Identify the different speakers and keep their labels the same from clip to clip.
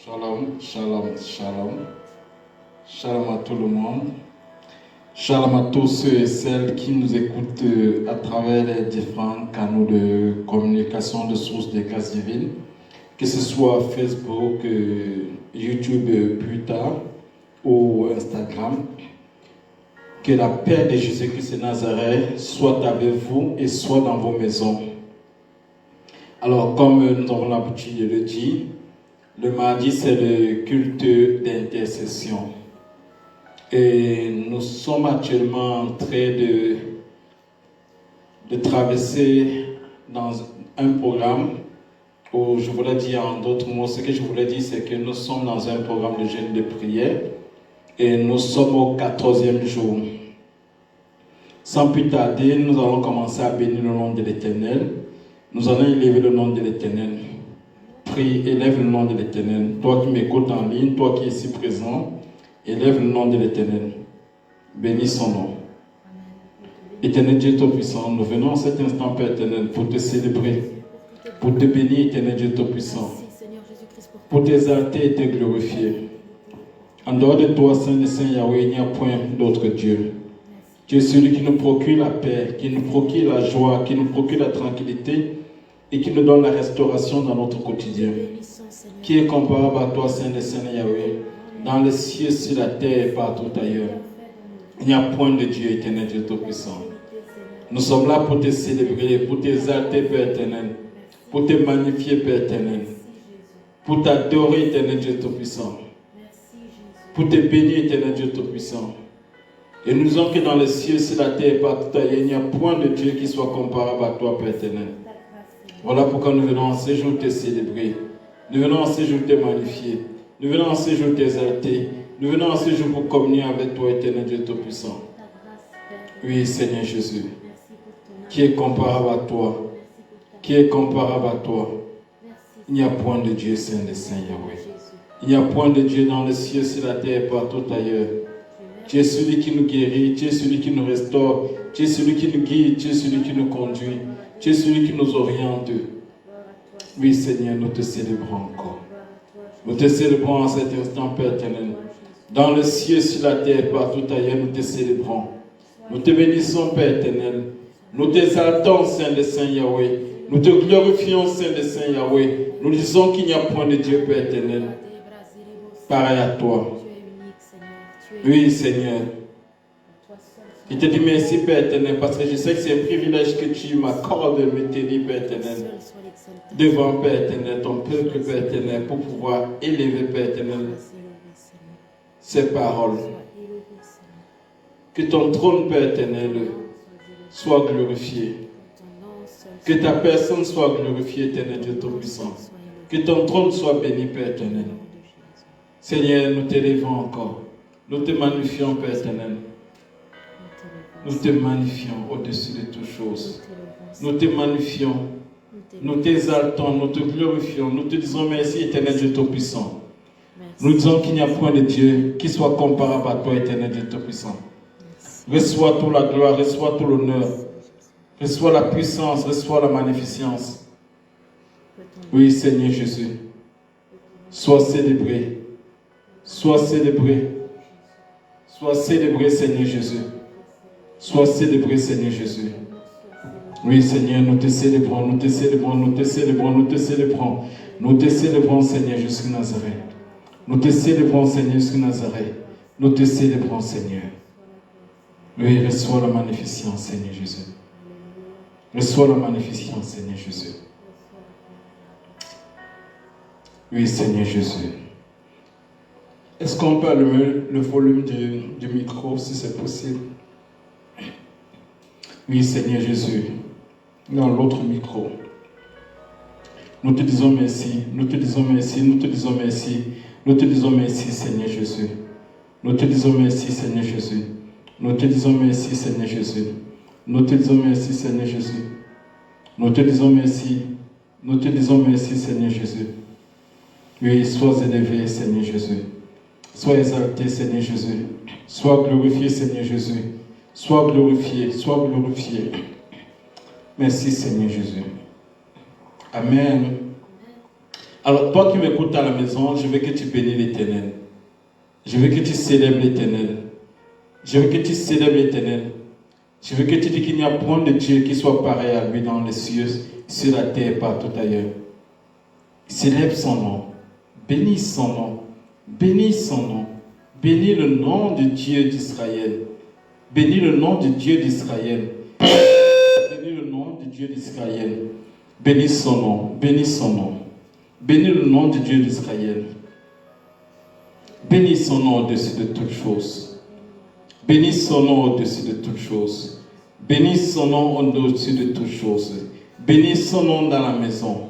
Speaker 1: Shalom, shalom, shalom. Shalom à tout le monde. Shalom à tous ceux et celles qui nous écoutent à travers les différents canaux de communication de sources de grâce divine, que ce soit Facebook, YouTube plus tard ou Instagram. Que la paix de Jésus-Christ de Nazareth soit avec vous et soit dans vos maisons. Alors, comme nous avons l'habitude de le dire, le mardi, c'est le culte d'intercession. Et nous sommes actuellement en train de traverser dans un programme où je voulais dire en d'autres mots, ce que je voulais dire, c'est que nous sommes dans un programme de jeûne de prière et nous sommes au 14e jour. Sans plus tarder, nous allons commencer à bénir le nom de l'Éternel. Nous allons élever le nom de l'Éternel. Prie, élève le nom de l'Éternel. Toi qui m'écoutes en ligne, toi qui es ici présent, élève le nom de l'Éternel. Bénis son nom. Éternel Dieu Tout-Puissant, nous venons en cet instant, Père éternel, pour te célébrer, pour te bénir, Éternel Dieu Tout-Puissant, pour t'exalter et te glorifier. En dehors de toi, Saint de Saint Yahweh, il n'y a point d'autre Dieu. Tu es celui qui nous procure la paix, qui nous procure la joie, qui nous procure la tranquillité et qui nous donne la restauration dans notre quotidien. Qui est comparable à toi, Saint de Saint Yahweh, dans les cieux, sur la terre et partout ailleurs. Il n'y a point de Dieu éternel, Dieu Tout-Puissant. Nous sommes là pour te célébrer, pour t'exalter, Père éternel, pour te magnifier, Père éternel, pour t'adorer, éternel Dieu Tout-Puissant, pour te bénir, éternel Dieu Tout-Puissant. Et nous disons que dans les cieux, sur la terre et partout ailleurs, il n'y a point de Dieu qui soit comparable à toi, Père éternel. Voilà pourquoi nous venons en ce jour te célébrer. Nous venons en ce jour te magnifier. Nous venons en ce jour t'exalter. Nous venons en ce jour pour communier avec toi, éternel Dieu Tout-Puissant. Oui, Seigneur Jésus. Qui est comparable à toi? Qui est comparable à toi? Il n'y a point de Dieu, Saint de Saint Yahweh. Il n'y a point de Dieu dans les cieux, sur la terre et partout ailleurs. Tu es celui qui nous guérit, tu es celui qui nous restaure, tu es celui qui nous guide, tu es celui qui nous conduit, tu es celui qui nous oriente. Oui, Seigneur, nous te célébrons encore. Nous te célébrons en cet instant, Père éternel. Dans le ciel, sur la terre, partout ailleurs, nous te célébrons. Nous te bénissons, Père éternel. Nous t'exaltons, Saint de Saint Yahweh. Nous te glorifions, Saint de Saint Yahweh. Nous disons qu'il n'y a point de Dieu, Père éternel, pareil à toi. Oui, Seigneur. Je te dis merci, Père éternel, parce que je sais que c'est un privilège que tu m'accordes de me tenir, Père éternel, devant, Père éternel, ton peuple, Père éternel, pour pouvoir élever, Père éternel, ces paroles. Que ton trône, Père éternel, soit glorifié. Que ta personne soit glorifiée, éternel Dieu Tout-Puissant. Que ton trône soit béni, Père éternel. Seigneur, nous t'élevons encore. Nous te magnifions, Père éternel. Nous te magnifions au-dessus de toutes choses. Nous te magnifions. Nous t'exaltons, nous te glorifions. Nous te disons merci, éternel Dieu Tout-Puissant. Nous disons qu'il n'y a point de Dieu qui soit comparable à toi, éternel Dieu Tout-Puissant. Reçois toute la gloire, reçois tout l'honneur. Reçois la puissance, reçois la magnificence. Oui, Seigneur Jésus. Sois célébré. Sois célébré. Sois célébré, Seigneur Jésus. Sois célébré, Seigneur Jésus. Oui, Seigneur, nous te célébrons, nous te célébrons, nous te célébrons, nous te célébrons. Nous te célébrons, Seigneur, jusqu'à Nazareth. Nous te célébrons, Seigneur, jusqu'à Nazareth. Nous te célébrons, Seigneur. Oui, reçois la magnificence, Seigneur Jésus. Reçois la magnificence, Seigneur Jésus. Oui, Seigneur Jésus. Est-ce qu'on peut allumer le volume du micro, si c'est possible? Oui, Seigneur Jésus. Dans l'autre micro. Nous te disons merci. Nous te disons merci. Nous te disons merci. Nous te disons merci, Seigneur Jésus. Nous te disons merci, Seigneur Jésus. Nous te disons merci, Seigneur Jésus. Nous te disons merci, Seigneur Jésus. Nous te disons merci. Nous te disons merci, Seigneur Jésus. Oui, sois élevé, Seigneur Jésus. Sois exalté, Seigneur Jésus. Sois glorifié, Seigneur Jésus. Sois glorifié, sois glorifié. Merci, Seigneur Jésus. Amen. Alors, toi qui m'écoutes à la maison, je veux que tu bénis l'Éternel. Je veux que tu célèbres l'Éternel. Je veux que tu célèbres l'Éternel. Je veux que tu dis qu'il n'y a point de Dieu qui soit pareil à lui dans les cieux, sur la terre et partout ailleurs. Célèbre son nom. Bénis son nom. Bénis son nom. Bénis le nom du Dieu d'Israël. Bénis le nom du Dieu d'Israël. Bénis le nom du Dieu d'Israël. Bénis son nom. Bénis son nom. Bénis le nom du Dieu d'Israël. Bénis son nom au-dessus de toutes choses. Bénis son nom au-dessus de toutes choses. Bénis son nom au-dessus de toutes choses. Bénis son nom dans la maison.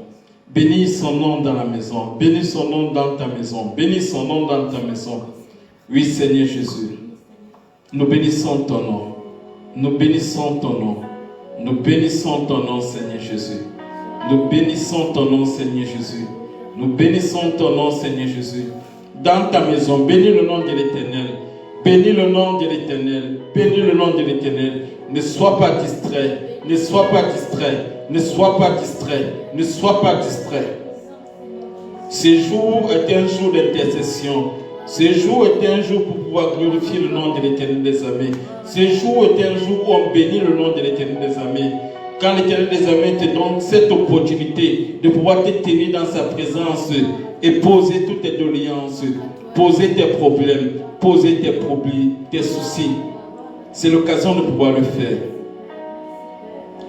Speaker 1: Bénis son nom dans la maison. Bénis son nom dans ta maison. Bénis son nom dans ta maison. Oui, Seigneur Jésus. Nous bénissons ton nom. Nous bénissons ton nom. Nous bénissons ton nom, Seigneur Jésus. Nous bénissons ton nom, Seigneur Jésus. Nous bénissons ton nom, Seigneur Jésus. Dans ta maison, bénis le nom de l'Éternel. Bénis le nom de l'Éternel. Bénis le nom de l'Éternel. Ne sois pas distrait. Ne sois pas distrait. Ne sois pas distrait. Ne sois pas distrait. Ce jour est un jour d'intercession. Ce jour est un jour pour pouvoir glorifier le nom de l'Éternel des armées. Ce jour est un jour où on bénit le nom de l'Éternel des armées. Quand l'Éternel des armées te donne cette opportunité de pouvoir te tenir dans sa présence et poser toutes tes doléances, poser tes problèmes, poser tes soucis, c'est l'occasion de pouvoir le faire.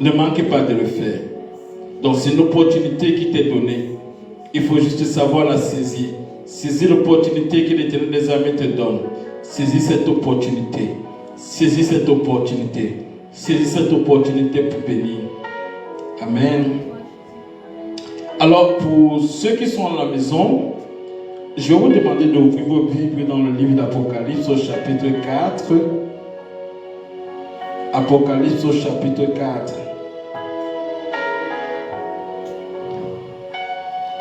Speaker 1: Ne manquez pas de le faire. Donc c'est une opportunité qui t'est donnée. Il faut juste savoir la saisir. Saisis l'opportunité que l'Éternel des armées te donne. Saisis cette opportunité. Saisis cette opportunité. Saisis cette opportunité pour bénir. Amen. Alors pour ceux qui sont à la maison, je vais vous demander d'ouvrir vos Bibles dans le livre d'Apocalypse au chapitre 4. Apocalypse au chapitre 4.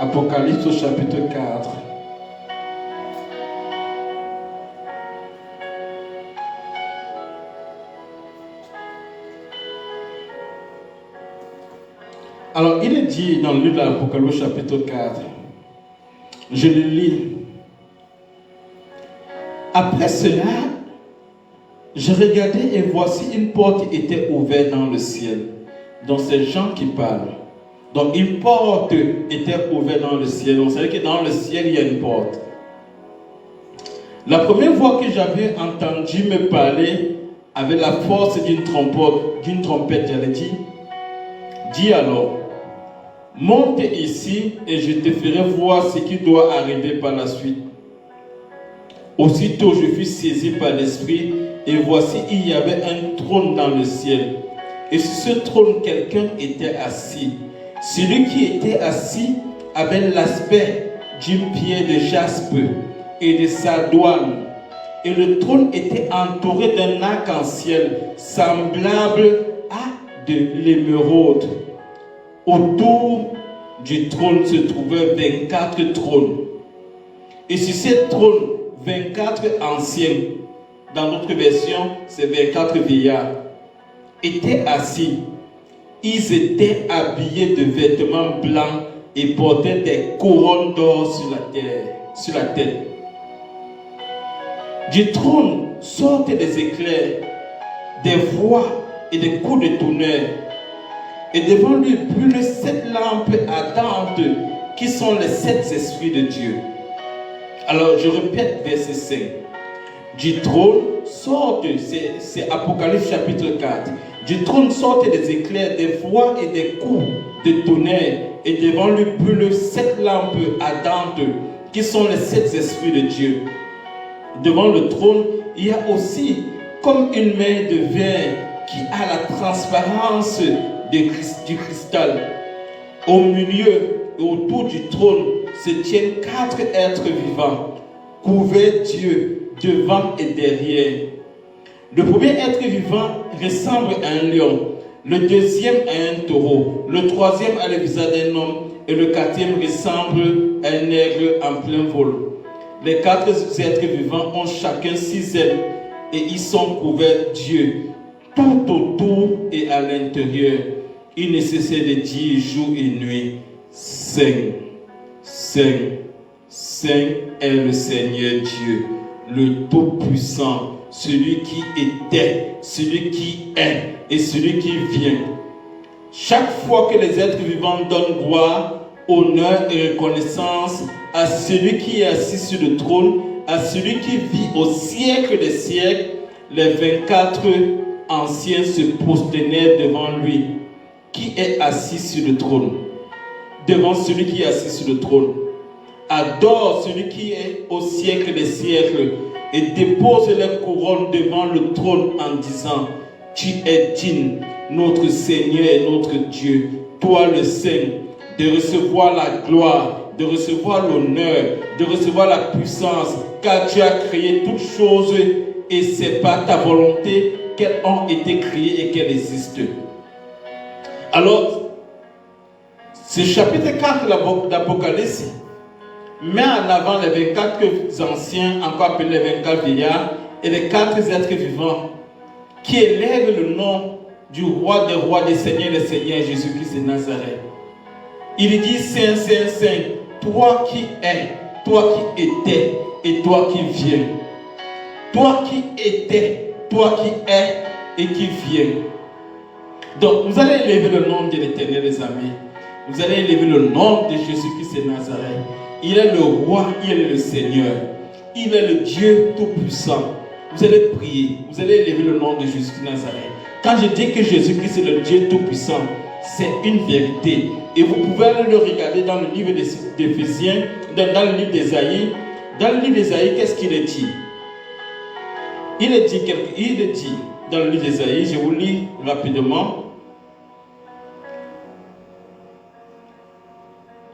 Speaker 1: Apocalypse au chapitre 4. Alors, il est dit dans le livre de l'Apocalypse chapitre 4, je le lis. Après cela, je regardais et voici une porte était ouverte dans le ciel. Donc, c'est Jean qui parle. Donc, une porte était ouverte dans le ciel. Donc, c'est-à-dire que dans le ciel, il y a une porte. La première voix que j'avais entendu me parler avec la force d'une trompette, j'allais dire, dis alors, monte ici et je te ferai voir ce qui doit arriver par la suite. Aussitôt je fus saisi par l'esprit et voici il y avait un trône dans le ciel. Et sur ce trône quelqu'un était assis. Celui qui était assis avait l'aspect d'une pierre de jaspe et de sardoine. Et le trône était entouré d'un arc-en-ciel semblable à de l'émeraude. Autour du trône se trouvaient 24 trônes. Et sur ces trônes, 24 anciens, dans notre version, c'est 24 vieillards, étaient assis. Ils étaient habillés de vêtements blancs et portaient des couronnes d'or sur la tête. Du trône sortent des éclairs, des voix et des coups de tonnerre. Et devant lui brûlent 7 lampes ardentes qui sont les 7 esprits de Dieu. Alors je répète verset 5. Du trône sortent, c'est Apocalypse chapitre 4. Du trône sortent des éclairs, des voix et des coups de tonnerre. Et devant lui brûlent 7 lampes ardentes qui sont les 7 esprits de Dieu. Devant le trône, il y a aussi comme une mer de verre qui a la transparence du cristal. Au milieu et autour du trône se tiennent 4 êtres vivants, couverts d'yeux devant et derrière. Le premier être vivant ressemble à un lion, le deuxième à un taureau, le troisième a le visage d'un homme et le quatrième ressemble à un aigle en plein vol. Les 4 êtres vivants ont chacun 6 ailes et ils sont couverts d'yeux tout autour et à l'intérieur. Il ne cessait de dire jour et nuit, Saint, Saint, Saint est le Seigneur Dieu, le Tout-Puissant, celui qui était, celui qui est et celui qui vient. Chaque fois que les êtres vivants donnent gloire, honneur et reconnaissance à celui qui est assis sur le trône, à celui qui vit au siècle des siècles, les 24 anciens se prosternèrent devant lui, qui est assis sur le trône. Devant celui qui est assis sur le trône. Adore celui qui est au siècle des siècles et dépose les couronnes devant le trône en disant: Tu es digne, notre Seigneur et notre Dieu, toi le Saint, de recevoir la gloire, de recevoir l'honneur, de recevoir la puissance, car tu as créé toutes choses et c'est par ta volonté qu'elles ont été créées et qu'elles existent. Alors, ce chapitre 4 d'Apocalypse met en avant les 24 anciens, encore appelés les 24 vieillards, et les 4 êtres vivants qui élèvent le nom du roi des rois, des seigneurs, Jésus-Christ de Nazareth. Il dit: Saint, Saint, Saint, toi qui es, toi qui étais et toi qui viens. Toi qui étais, toi qui es et qui viens. Donc, vous allez élever le nom de l'Éternel, les amis. Vous allez élever le nom de Jésus-Christ de Nazareth. Il est le roi, il est le Seigneur. Il est le Dieu Tout-Puissant. Vous allez prier, vous allez élever le nom de Jésus-Christ de Nazareth. Quand je dis que Jésus-Christ est le Dieu Tout-Puissant, c'est une vérité. Et vous pouvez le regarder dans le livre d'Éphésiens, dans le livre d'Ésaïe. Dans le livre d'Ésaïe, qu'est-ce qu'il est dit? Il est dit dans le livre d'Ésaïe, je vous lis rapidement.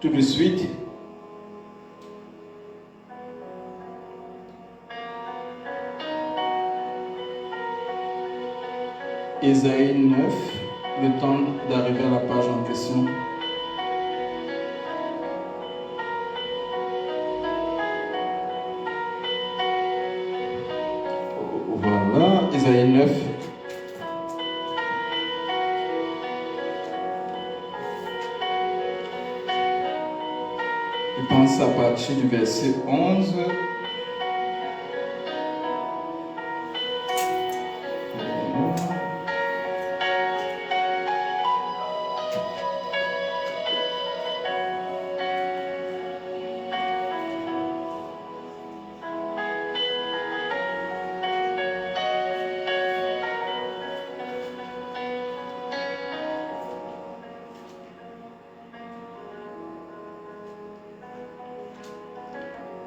Speaker 1: Tout de suite. Ésaïe 9, le temps d'arriver à la page en question. Voilà, Ésaïe 9. Je pense à partir du verset 11.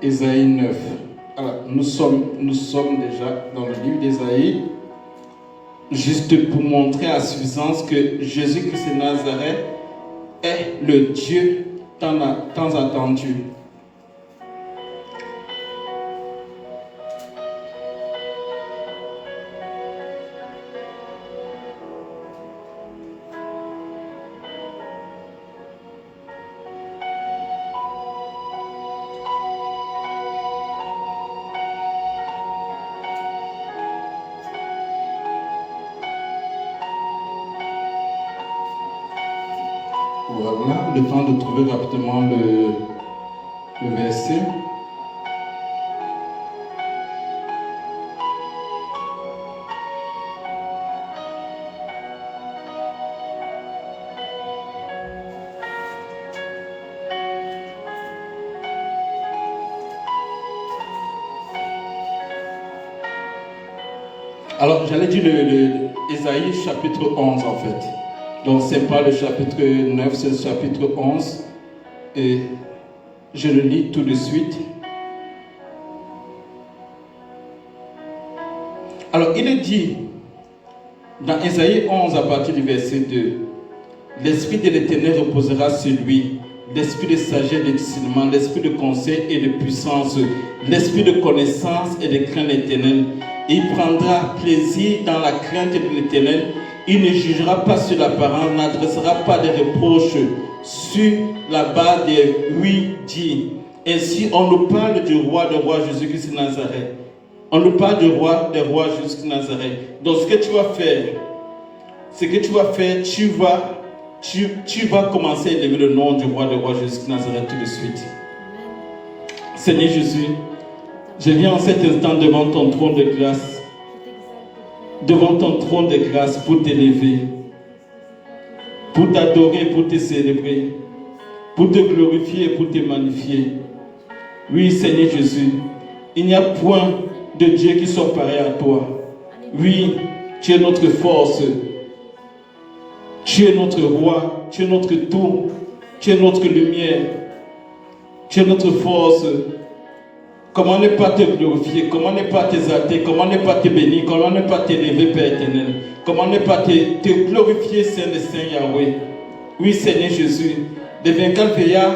Speaker 1: Ésaïe 9. Alors, nous sommes déjà dans le livre d'Ésaïe, juste pour montrer à suffisance que Jésus-Christ de Nazareth est le Dieu tant attendu. Voilà, le temps de trouver rapidement le verset. Alors, j'allais dire Ésaïe chapitre 11 en fait. Donc, ce n'est pas le chapitre 9, c'est le chapitre 11. Et je le lis tout de suite. Alors, il est dit dans Ésaïe 11 à partir du verset 2, l'esprit de l'Éternel reposera sur lui, l'esprit de sagesse et de discernement, l'esprit de conseil et de puissance, l'esprit de connaissance et de crainte de l'Éternel. Il prendra plaisir dans la crainte de l'Éternel. Il ne jugera pas sur l'apparence, n'adressera pas de reproches sur la base des oui-dits. Ainsi, on nous parle du roi des rois Jésus-Christ de Nazareth. On nous parle du roi des rois Jésus-Christ de Nazareth. Donc, ce que tu vas faire, tu vas commencer à élever le nom du roi des rois Jésus-Christ de Nazareth tout de suite. Seigneur Jésus, je viens en cet instant devant ton trône de grâce. Devant ton trône de grâce pour t'élever, pour t'adorer, pour te célébrer, pour te glorifier et pour te magnifier. Oui, Seigneur Jésus, il n'y a point de Dieu qui soit pareil à toi. Oui, tu es notre force. Tu es notre roi. Tu es notre tout. Tu es notre lumière. Tu es notre force. Comment ne pas te glorifier? Comment ne pas t'exalter? Comment ne pas te bénir? Comment ne pas t'élever, Père éternel? Comment ne pas te glorifier, Saint de Saint Yahweh? Oui, Seigneur Jésus, les 24 veillards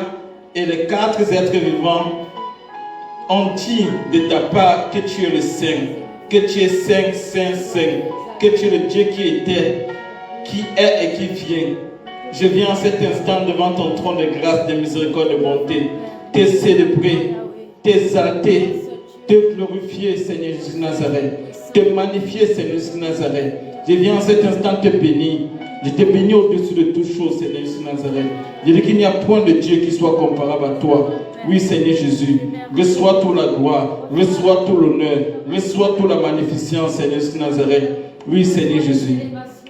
Speaker 1: et les 4 êtres vivants ont dit de ta part que tu es le Saint, que tu es Saint, Saint, Saint, que tu es le Dieu qui était, qui est et qui vient. Je viens en cet instant devant ton trône de grâce, de miséricorde, de bonté, te célébrer, t'exalter, te glorifier, Seigneur Jésus de Nazareth, te magnifier, Seigneur Jésus de Nazareth. Je viens en cet instant te bénir. Je te bénis au-dessus de toute chose, Seigneur Jésus de Nazareth. Je dis qu'il n'y a point de Dieu qui soit comparable à toi. Oui, Seigneur Jésus, reçois toute la gloire, reçois tout l'honneur, reçois toute la magnificence, Seigneur Jésus de Nazareth. Oui, Seigneur Jésus,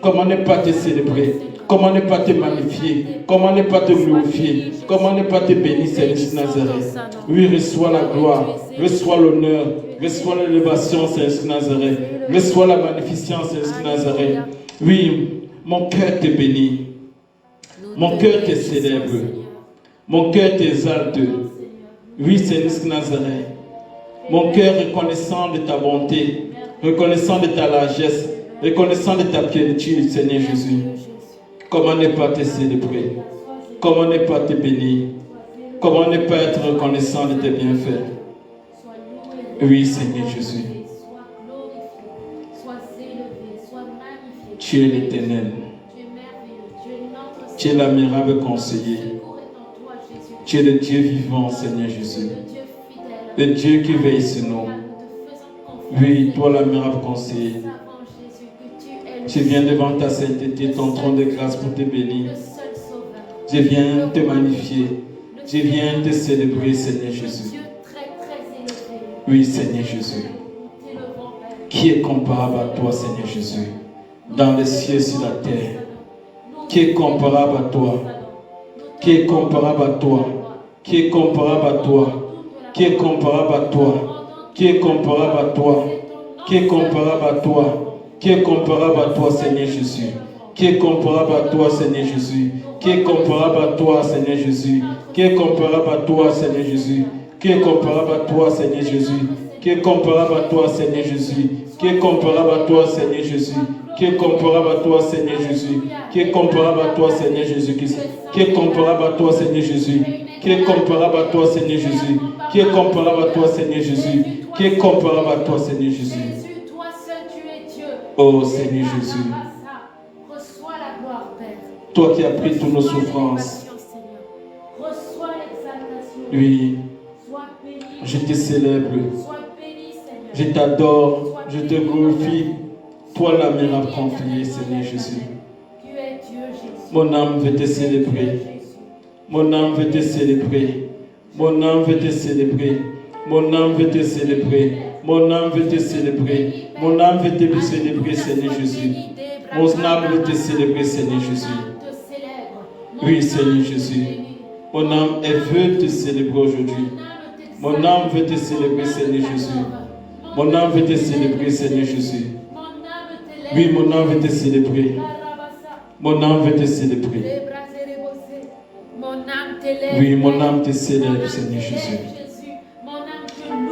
Speaker 1: comment ne pas te célébrer? Comment ne pas te magnifier? Comment ne pas te glorifier? Comment ne pas te bénir, Seigneur Jésus de Nazareth? Oui, reçois la gloire, reçois l'honneur, reçois l'élévation, Seigneur Jésus de Nazareth. Reçois la magnificence, Seigneur Jésus de Nazareth. Oui, mon cœur te bénit. Mon cœur te célèbre. Mon cœur t'exalte. Oui, Seigneur Jésus de Nazareth. Mon cœur reconnaissant de ta bonté, reconnaissant de ta largesse, reconnaissant de ta plénitude, Seigneur Jésus. Comment ne pas te célébrer? Comment ne pas te bénir? Comment ne pas être reconnaissant de tes bienfaits? Oui, Seigneur Jésus. Tu es l'Éternel. Tu es l'admirable conseiller. Tu es le Dieu vivant, Seigneur Jésus. Le Dieu qui veille sur nous. Oui, toi l'admirable conseiller. Je viens devant ta sainteté, ton trône de grâce pour te bénir. Je viens te magnifier. Je viens te célébrer, Seigneur Jésus. Oui, Seigneur Jésus. Qui est comparable à toi, Seigneur Jésus? Dans les cieux et sur la terre. Qui est comparable à toi? Qui est comparable à toi? Qui est comparable à toi? Qui est comparable à toi? Qui est comparable à toi? Qui est comparable à toi? Qui est comparable à toi, Seigneur Jésus? Qui est comparable à toi, Seigneur Jésus? Qui est comparable à toi, Seigneur Jésus? Qui est comparable à toi, Seigneur Jésus? Qui est comparable à toi, Seigneur Jésus? Qui est comparable à toi, Seigneur Jésus? Qui est comparable à toi, Seigneur Jésus? Qui est comparable à toi, Seigneur Jésus? Qui est comparable à toi, Seigneur Jésus-Christ? Qui est comparable à toi, Seigneur Jésus? Qui est comparable à toi, Seigneur Jésus? Qui est comparable à toi, Seigneur Jésus? Qui est comparable à toi, Seigneur Jésus? Oh Seigneur Jésus, toi qui as pris toutes nos souffrances, oui, je te célèbre, je t'adore, je te glorifie, toi l'admirable conseiller, Seigneur Jésus. Mon âme veut te célébrer, mon âme veut te célébrer, mon âme veut te célébrer, mon âme veut te célébrer. Mon âme veut te célébrer. Mon âme veut te célébrer, Seigneur Jésus. Mon âme veut te célébrer, Seigneur Jésus. Oui, Seigneur Jésus. Mon âme, elle veut te célébrer aujourd'hui. Mon âme veut te célébrer, Seigneur Jésus. Mon âme veut te célébrer, Seigneur Jésus. Oui, mon âme veut te célébrer. Mon âme veut te célébrer. Oui, mon âme te célèbre, Seigneur Jésus.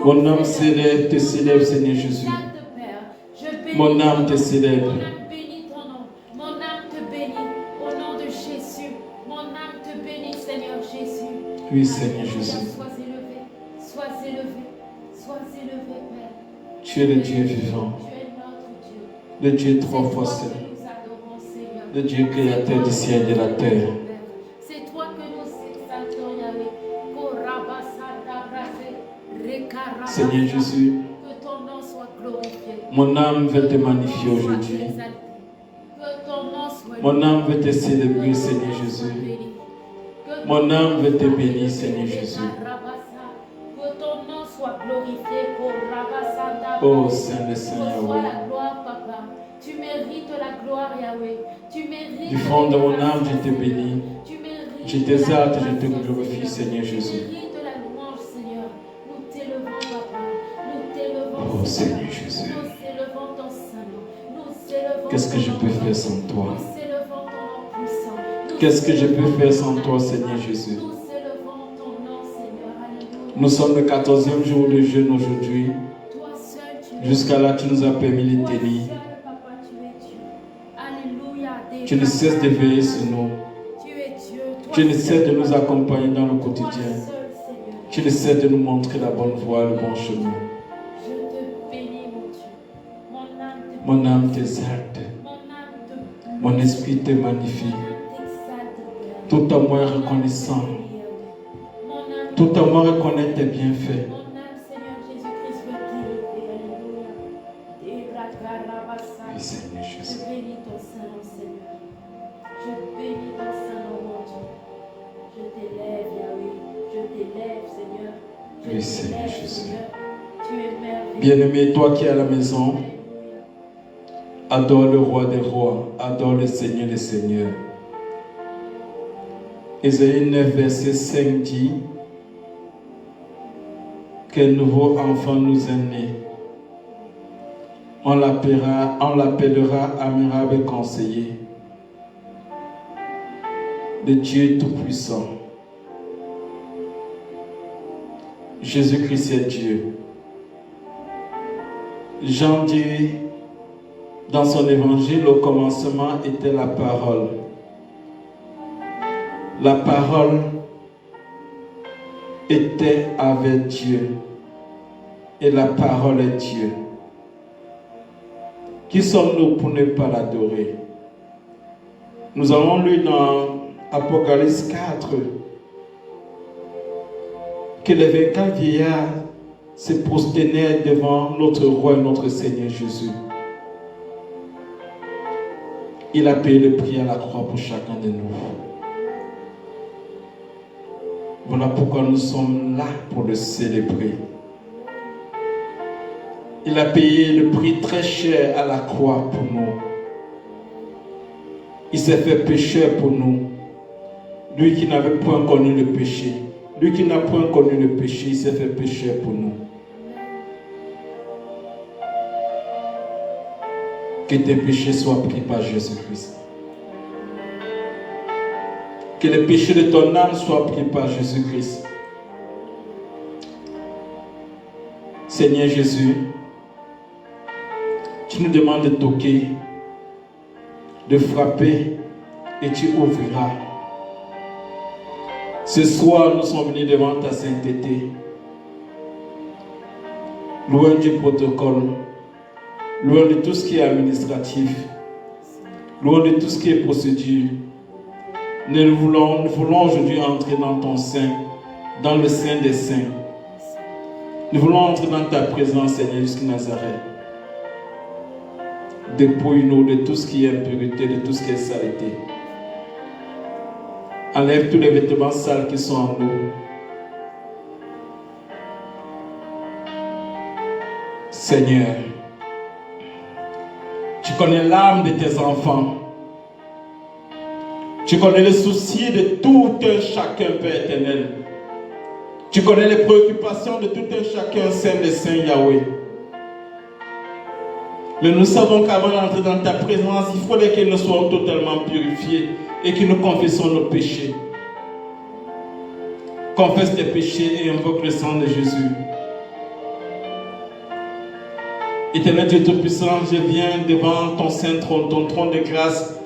Speaker 1: Mon âme célèbre, te célèbre, Seigneur Jésus. Mon âme te célèbre.
Speaker 2: Mon âme te bénit au nom de Jésus. Mon âme te bénit, Seigneur Jésus.
Speaker 1: Oui, Seigneur Jésus.
Speaker 2: Sois élevé, sois élevé, sois élevé, Père.
Speaker 1: Tu es le Dieu vivant.
Speaker 2: Tu es notre Dieu.
Speaker 1: Le Dieu trois fois seul. Le Dieu créateur du ciel et de la terre.
Speaker 2: C'est toi que nous exaltons, Yahweh.
Speaker 1: Seigneur Jésus,
Speaker 2: que ton nom soit glorifié.
Speaker 1: Mon âme veut te magnifier aujourd'hui. Mon âme veut te célébrer, Seigneur Jésus. Mon âme veut te bénir, Seigneur Jésus.
Speaker 2: Que ton sois glorifié pour Rabasanta.
Speaker 1: Oh Saint le Seigneur,
Speaker 2: Reçois
Speaker 1: oui.
Speaker 2: la gloire, Papa. Tu mérites la gloire, Yahweh. Tu mérites.
Speaker 1: Du fond de mon âme, je te bénis.
Speaker 2: Tu mérites.
Speaker 1: Je t'exalte, je te
Speaker 2: l'adoration,
Speaker 1: glorifie, Seigneur Jésus.
Speaker 2: Tu mérites la louange, Seigneur. Nous t'élevons, Papa. Nous t'élevons,
Speaker 1: Oh Seigneur Jésus.
Speaker 2: Nous élevons ton Saint-Nom. Nous élevons
Speaker 1: Qu'est-ce que je peux faire sans toi?
Speaker 2: Nous élevons ton nom puissant. Nous
Speaker 1: Qu'est-ce que je peux
Speaker 2: élevons
Speaker 1: faire
Speaker 2: ton
Speaker 1: sans
Speaker 2: nom,
Speaker 1: toi,
Speaker 2: Papa.
Speaker 1: Seigneur Jésus?
Speaker 2: Nous élevons ton nom, Seigneur. Alléluia.
Speaker 1: Nous sommes le 14e jour de jeûne aujourd'hui.
Speaker 2: Toi seul, tu es
Speaker 1: Jusqu'à là, tu nous as permis de
Speaker 2: Toi
Speaker 1: tenir.
Speaker 2: seul, Papa, tu es Dieu. Alléluia.
Speaker 1: Tu ne cesses de veiller sur nous.
Speaker 2: Tu es Dieu. Toi
Speaker 1: Tu ne
Speaker 2: seul,
Speaker 1: cesses de nous
Speaker 2: Papa.
Speaker 1: accompagner dans le
Speaker 2: Toi
Speaker 1: quotidien.
Speaker 2: seul, Seigneur.
Speaker 1: Tu ne cesses de nous montrer la bonne voie, le bon chemin.
Speaker 2: Je te bénis, mon Dieu.
Speaker 1: Mon âme t'exalte.
Speaker 2: Mon âme te
Speaker 1: Mon esprit te magnifie.
Speaker 2: t'exalte.
Speaker 1: Tout en moi est reconnaissant.
Speaker 2: Mon âme,
Speaker 1: Tout en moi reconnaît tes bienfaits.
Speaker 2: mon âme, Seigneur Jésus-Christ, veut t'élever. Alléluia.
Speaker 1: Oui, Seigneur
Speaker 2: Je
Speaker 1: Jésus.
Speaker 2: bénis ton Saint-Nom, Seigneur. Je bénis ton Saint-Nom, mon Dieu. Je t'élève, Yahweh. Je t'élève, Seigneur. Je
Speaker 1: Oui, Seigneur
Speaker 2: t'élève,
Speaker 1: Jésus.
Speaker 2: Seigneur. Tu es merveilleux.
Speaker 1: Bien-aimé, toi qui es à la maison,
Speaker 2: Alléluia.
Speaker 1: adore le roi des rois, adore le Seigneur des seigneurs. Ésaïe 9, verset 5 dit qu'un nouveau enfant nous est né. On l'appellera admirable conseiller, le Dieu Tout-Puissant. Jésus-Christ est Dieu. Jean dit dans son évangile, au commencement était la parole. La parole était avec Dieu. Et la parole est Dieu. Qui sommes-nous pour ne pas l'adorer? Nous avons lu dans Apocalypse 4 que les 24 vieillards se prosternaient devant notre roi et notre Seigneur Jésus. Il a payé le prix à la croix pour chacun de nous. Voilà pourquoi nous sommes là pour le célébrer. Il a payé le prix très cher à la croix pour nous. Il s'est fait pécheur pour nous. Lui qui n'avait point connu le péché. Lui qui n'a point connu le péché, il s'est fait pécheur pour nous. Que tes péchés soient pris par Jésus-Christ. Que les péchés de ton âme soient pris par Jésus-Christ. Seigneur Jésus, tu nous demandes de toquer, de frapper, et tu ouvriras. Ce soir, nous sommes venus devant ta sainteté, loin du protocole, loin de tout ce qui est administratif, loin de tout ce qui est procédure. Nous voulons aujourd'hui entrer dans ton sein, dans le sein des saints. Nous voulons entrer dans ta présence, Seigneur, jusqu'à Nazareth. Dépouille-nous de tout ce qui est impureté, de tout ce qui est saleté. Enlève tous les vêtements sales qui sont en nous. Seigneur, tu connais l'âme de tes enfants. Tu connais les soucis de tout un chacun, Père éternel. Tu connais les préoccupations de tout un chacun, Saint des Saints Yahweh. Mais nous savons qu'avant d'entrer dans ta présence, il faudrait que nous soyons totalement purifiés et que nous confessons nos péchés. Confesse tes péchés et invoque le sang de Jésus. Éternel Dieu Tout-Puissant, je viens devant ton saint trône, ton trône de grâce,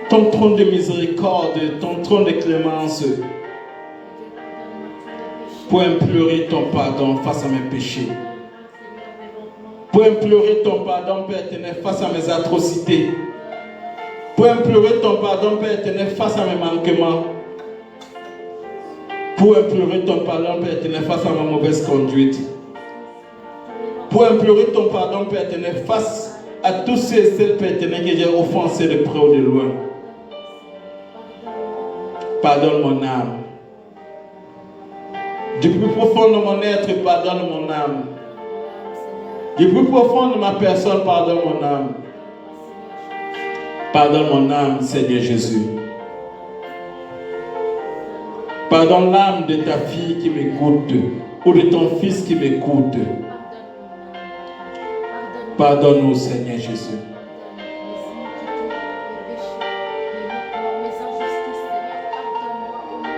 Speaker 1: ton trône de miséricorde, ton trône de clémence, pour implorer ton pardon face à mes péchés. Pour implorer ton pardon, Père éternel, face à mes atrocités. Pour implorer ton pardon, Père éternel, face à mes manquements. Pour implorer ton pardon, Père éternel, face à ma mauvaise conduite. Pour implorer ton pardon, Père éternel, face à tous ceux et celles, Père éternel, que j'ai offensés de près ou de loin. Pardonne mon âme. Du plus profond de mon être, pardonne mon âme.
Speaker 2: Seigneur.
Speaker 1: Du plus profond de ma personne, pardonne mon âme. Pardonne mon âme, Seigneur Jésus. Pardonne l'âme de ta fille qui m'écoute ou de ton fils qui m'écoute. Pardonne-nous, Seigneur Jésus.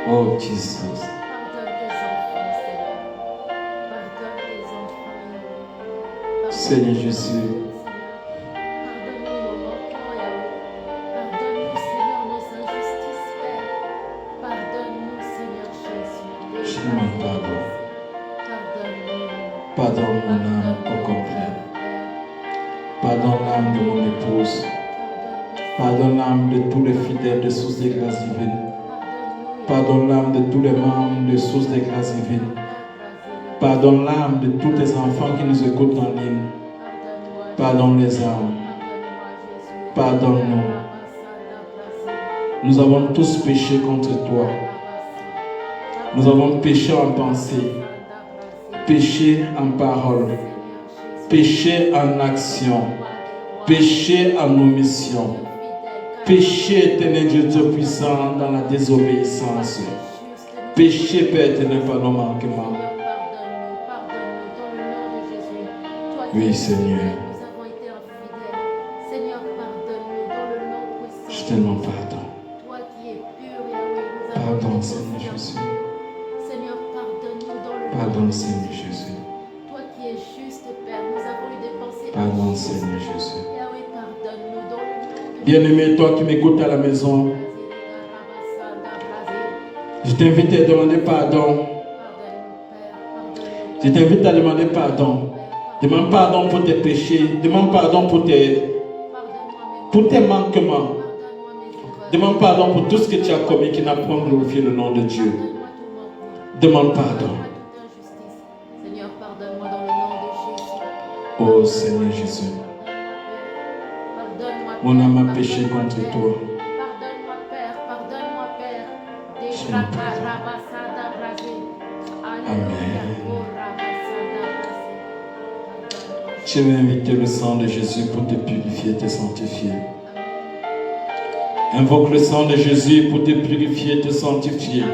Speaker 1: Oh Jesus. Seigneur Jésus. Je demande pardon. Pardonne mon âme au complet. Pardonne l'âme de mon épouse. Pardonne l'âme de tous les fidèles de Source de Grâce Divine. Pardonne l'âme de tous les membres de Source de Grâce Divine. Pardonne l'âme de tous tes enfants qui nous écoutent en ligne. Pardonne les âmes. Pardonne-nous. Nous avons tous péché contre toi. Nous avons péché en pensée, péché en parole, péché en action, péché en omission, péché, éternel Dieu puissant, dans la désobéissance, péché, Père éternel, par nos manquements. Oui, Seigneur. Je te demande pardon. Pardon, Seigneur Jésus. Pardon, Seigneur Jésus.
Speaker 2: Toi qui es juste, Père, nous avons eu des pensées.
Speaker 1: Pardon, Seigneur Jésus.
Speaker 2: Yahweh, pardonne-nous dans le nom de
Speaker 1: Bien-aimé, toi qui m'écoutes à la maison, je t'invite à demander pardon. Je t'invite à demander pardon. Demande pardon pour tes péchés. Demande pardon pour tes manquements. Demande pardon pour tout ce que tu as commis qui n'a pas glorifié le nom de Dieu. Demande pardon.
Speaker 2: Seigneur, pardonne-moi dans le nom de Jésus.
Speaker 1: Oh Seigneur Jésus,
Speaker 2: Pardonne-moi.
Speaker 1: mon âme a péché contre toi.
Speaker 2: Pardonne-moi, Père. Pardonne-moi, Père.
Speaker 1: Je m'en pardonne. Je vais inviter le sang de Jésus pour te purifier et te sanctifier. Invoque le sang de Jésus pour te purifier et te sanctifier.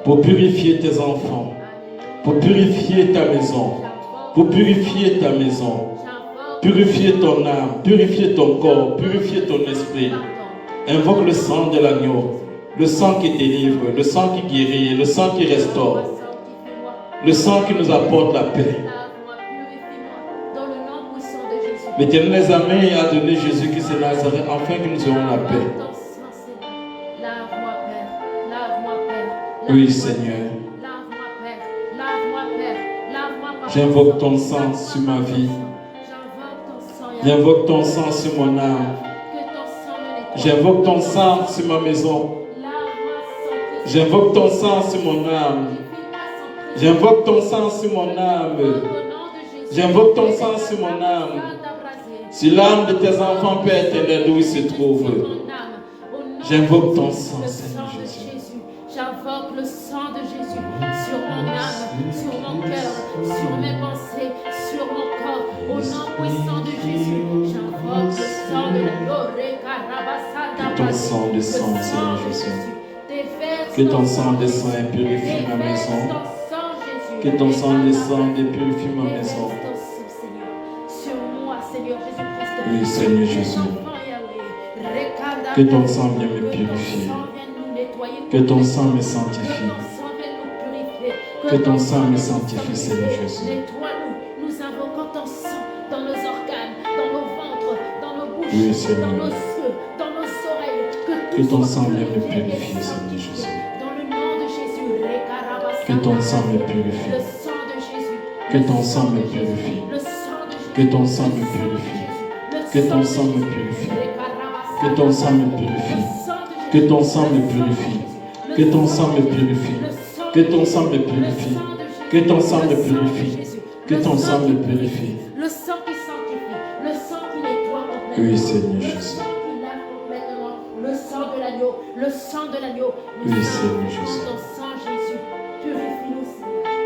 Speaker 1: Pour purifier tes enfants. Pour purifier ta maison. Pour purifier ta maison. Purifier ton âme. Purifier ton corps. Purifier ton esprit. Invoque le sang de l'agneau. Le sang qui délivre. Le sang qui guérit. Le sang qui restaure. Le sang qui nous apporte la paix. L'Éternel les a mis et a donné Jésus qui est Nazareth afin que nous ayons la paix. Oui, Seigneur. J'invoque ton sang sur ma vie. J'invoque ton sang sur mon âme. J'invoque ton sang sur ma maison. J'invoque ton sang sur mon âme. J'invoque ton sang sur mon âme. J'invoque ton sang sur mon âme. Sur l'âme de tes enfants, Père éternel, où ils se trouvent. J'invoque ton sang, Seigneur Jésus.
Speaker 2: J'invoque le sang de Jésus sur mon âme, sur mon cœur, sur mes pensées, sur mon corps. Au nom puissant de Jésus, j'invoque le sang de l'agneau.
Speaker 1: Que ton sang descende, Seigneur Jésus. Que ton sang descende et purifie ma maison. Que ton sang descende et purifie ma maison. Oui, Seigneur Jésus. Que ton sang vienne me purifier. Que ton sang me sanctifie. Que ton sang me sanctifie, Seigneur Jésus.
Speaker 2: Nettoie-nous. Nous invoquons ton sang dans nos organes, dans nos ventres, dans nos bouches,
Speaker 1: Oui, Seigneur.
Speaker 2: dans nos yeux, dans nos oreilles.
Speaker 1: Que ton sang vienne me purifier, Seigneur Jésus.
Speaker 2: Dans le nom de Jésus,
Speaker 1: que ton sang me purifie.
Speaker 2: le sang de Jésus.
Speaker 1: Que ton sang me purifie.
Speaker 2: Le sang de Jésus.
Speaker 1: Que ton sang me purifie. Que ton sang me purifie. Que ton sang me purifie. Que ton sang me purifie. Que ton sang me purifie. Que ton sang me purifie. Que ton sang me purifie. Que ton sang me purifie.
Speaker 2: Le sang qui sanctifie. Le sang qui nettoie complètement.
Speaker 1: Oui, Seigneur
Speaker 2: Le
Speaker 1: Jésus.
Speaker 2: sang qui lave complètement. Le sang de l'agneau. Le sang de l'agneau. Nous
Speaker 1: Oui, Seigneur
Speaker 2: invoquons
Speaker 1: Jésus.
Speaker 2: ton sang, Jésus. Purifie-nous, Seigneur.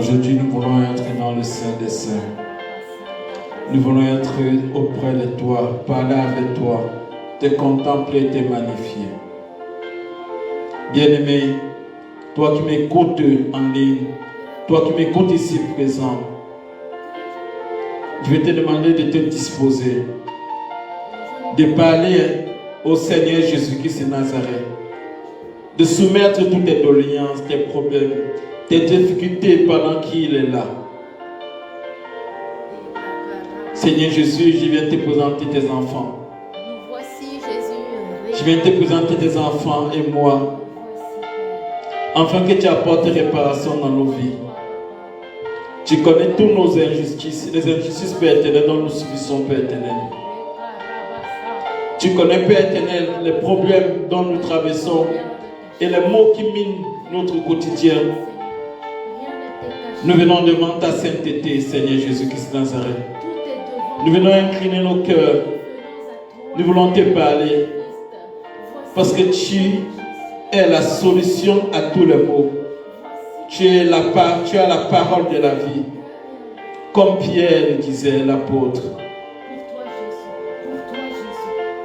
Speaker 1: Aujourd'hui, nous voulons être dans le sein des saints. Nous voulons être auprès de toi, parler avec toi, te contempler, te magnifier. Bien-aimé, toi qui m'écoutes en ligne, toi qui m'écoutes ici présent, je vais te demander de te disposer, de parler au Seigneur Jésus-Christ de Nazareth, de soumettre toutes tes doléances, tes problèmes, tes difficultés pendant qu'il est là. Seigneur Jésus, je viens te présenter tes enfants. Je viens te présenter tes enfants et moi, afin que tu apportes réparation dans nos vies. Tu connais tous nos injustices, les injustices, Père éternel, dont nous subissons, Père éternel. Tu connais, Père éternel, les problèmes dont nous traversons et les maux qui minent notre quotidien. Nous venons devant ta sainteté, Seigneur Jésus-Christ de Nazareth. Nous venons incliner nos cœurs. Nous voulons te parler. Parce que tu es la solution à tous les maux. Tu as la parole de la vie. Comme Pierre le disait, l'apôtre.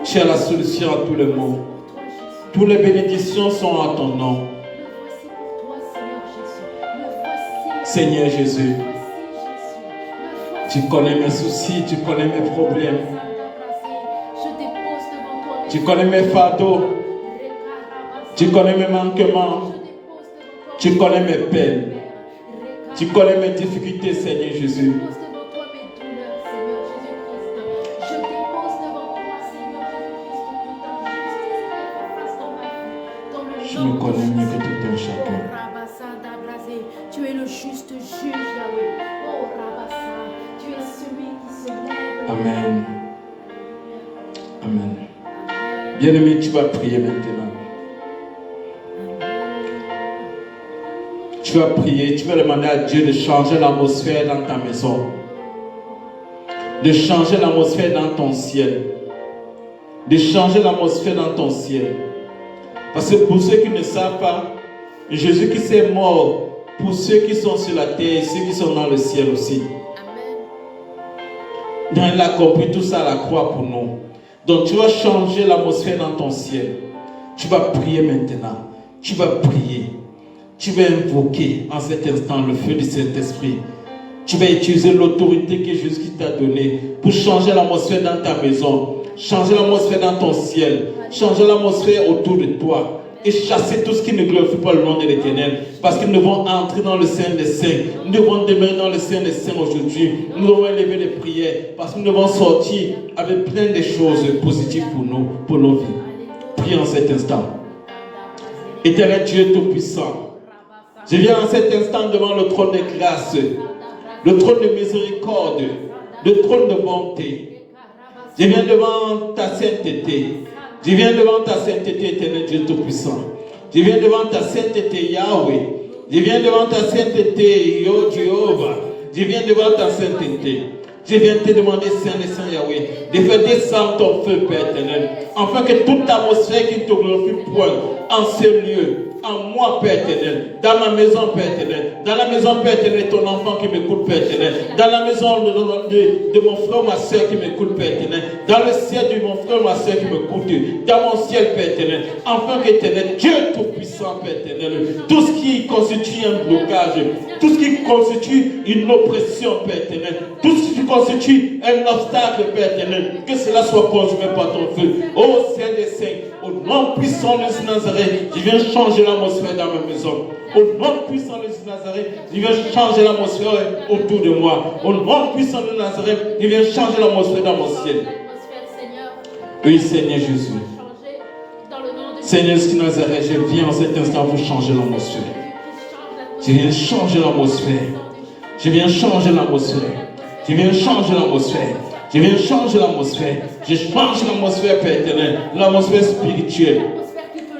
Speaker 1: Tu as la solution à tous les maux. Toutes les bénédictions sont à ton nom. Seigneur Jésus, tu connais mes soucis, tu connais mes problèmes. Tu connais mes fardeaux. Tu connais mes manquements. Tu connais mes peines. Tu connais mes difficultés, Seigneur Jésus. Je me connais mieux que tout un chacun.
Speaker 2: Tu es le juste juge, Yahweh. Oh, Rabassa, tu es celui qui se lève.
Speaker 1: Amen. Amen. Bien-aimé, tu vas prier maintenant. Tu vas prier, tu vas demander à Dieu de changer l'atmosphère dans ta maison. De changer l'atmosphère dans ton ciel. De changer l'atmosphère dans ton ciel. Parce que pour ceux qui ne savent pas, Jésus-Christ est mort pour ceux qui sont sur la terre et ceux qui sont dans le ciel aussi. Donc il a compris tout ça à la croix pour nous. Donc tu vas changer l'atmosphère dans ton ciel. Tu vas prier maintenant. Tu vas prier. Tu vas invoquer en cet instant le feu du Saint-Esprit. Tu vas utiliser l'autorité que Jésus t'a donnée pour changer l'atmosphère dans ta maison. Changer l'atmosphère dans ton ciel. Changer l'atmosphère autour de toi. Et chasser tout ce qui ne glorifie pas le nom de l'Éternel. Parce que nous devons entrer dans le sein des saints. Nous devons demeurer dans le sein des saints aujourd'hui. Nous devons élever les prières. Parce que nous devons sortir avec plein de choses positives pour nous, pour nos vies. Prions en cet instant. Éternel Dieu Tout-Puissant, je viens en cet instant devant le trône de grâce, le trône de miséricorde, le trône de bonté. Je viens devant ta sainteté. Je viens devant ta sainteté, éternel Dieu Tout-Puissant. Je viens devant ta sainteté, Yahweh. Je viens devant ta sainteté, Yo Jéhovah. Je viens devant ta sainteté. Je viens te demander, Saint Yahweh, de faire descendre ton feu, Père éternel, afin que toute atmosphère qui te glorifie point en ce lieu, en moi, Père éternel, dans ma maison, Père éternel, dans la maison, Père éternel, ton enfant qui m'écoute, Père éternel, dans la maison de mon frère, ma soeur qui m'écoute, Père éternel, dans le ciel de mon frère, ma soeur qui m'écoute, dans mon ciel, Père éternel, afin qu'éternel, Dieu Tout-Puissant, Père éternel, tout ce qui constitue un blocage, tout ce qui constitue une oppression, Père éternel, tout ce qui constitue un obstacle, Père éternel, que cela soit consumé par ton feu. Ô Saint des Saints, au nom puissant de Jésus Nazareth, je viens changer l'atmosphère dans ma maison. Au nom puissant de Jésus Nazareth, je viens changer l'atmosphère autour de moi. Au nom puissant de Nazareth, je viens changer l'atmosphère dans mon ciel. Oui, Seigneur Jésus. Seigneur Jésus Nazareth, je viens en cet instant pour changer l'atmosphère. Je viens changer l'atmosphère. Je viens changer l'atmosphère. Je viens changer l'atmosphère. Je viens changer l'atmosphère. Je change l'atmosphère, Père éternel. L'atmosphère spirituelle.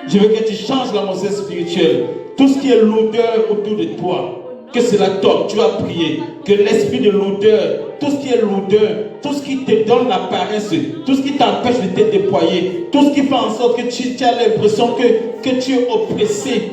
Speaker 1: Je veux que tu changes l'atmosphère spirituelle. Tout ce qui est lourdeur autour de toi, que cela tombe. Tu vas prier. Que l'esprit de lourdeur, tout ce qui est lourdeur, tout ce qui te donne la paresse, tout ce qui t'empêche de te déployer, tout ce qui fait en sorte que tu as l'impression que tu es oppressé,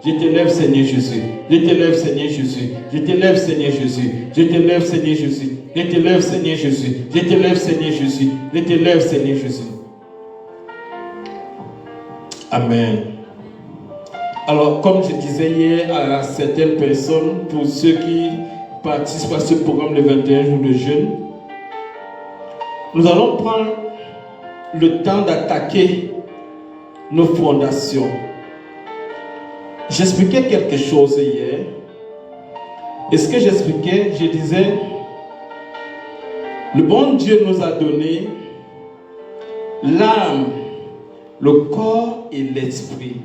Speaker 1: Je t'élève, Seigneur Jésus. Je t'élève, Seigneur Jésus. Je t'élève, Seigneur Jésus. Je t'élève, Seigneur Jésus. Je t'élève, Seigneur Jésus. Je t'élève, Seigneur Jésus. Je t'élève, Seigneur Jésus. Amen. Alors, comme je disais hier à certaines personnes, pour ceux qui participent à ce programme de 21 jours de jeûne, nous allons prendre le temps d'attaquer nos fondations. J'expliquais quelque chose hier. Et ce que j'expliquais, je disais, le bon Dieu nous a donné l'âme, le corps et l'esprit.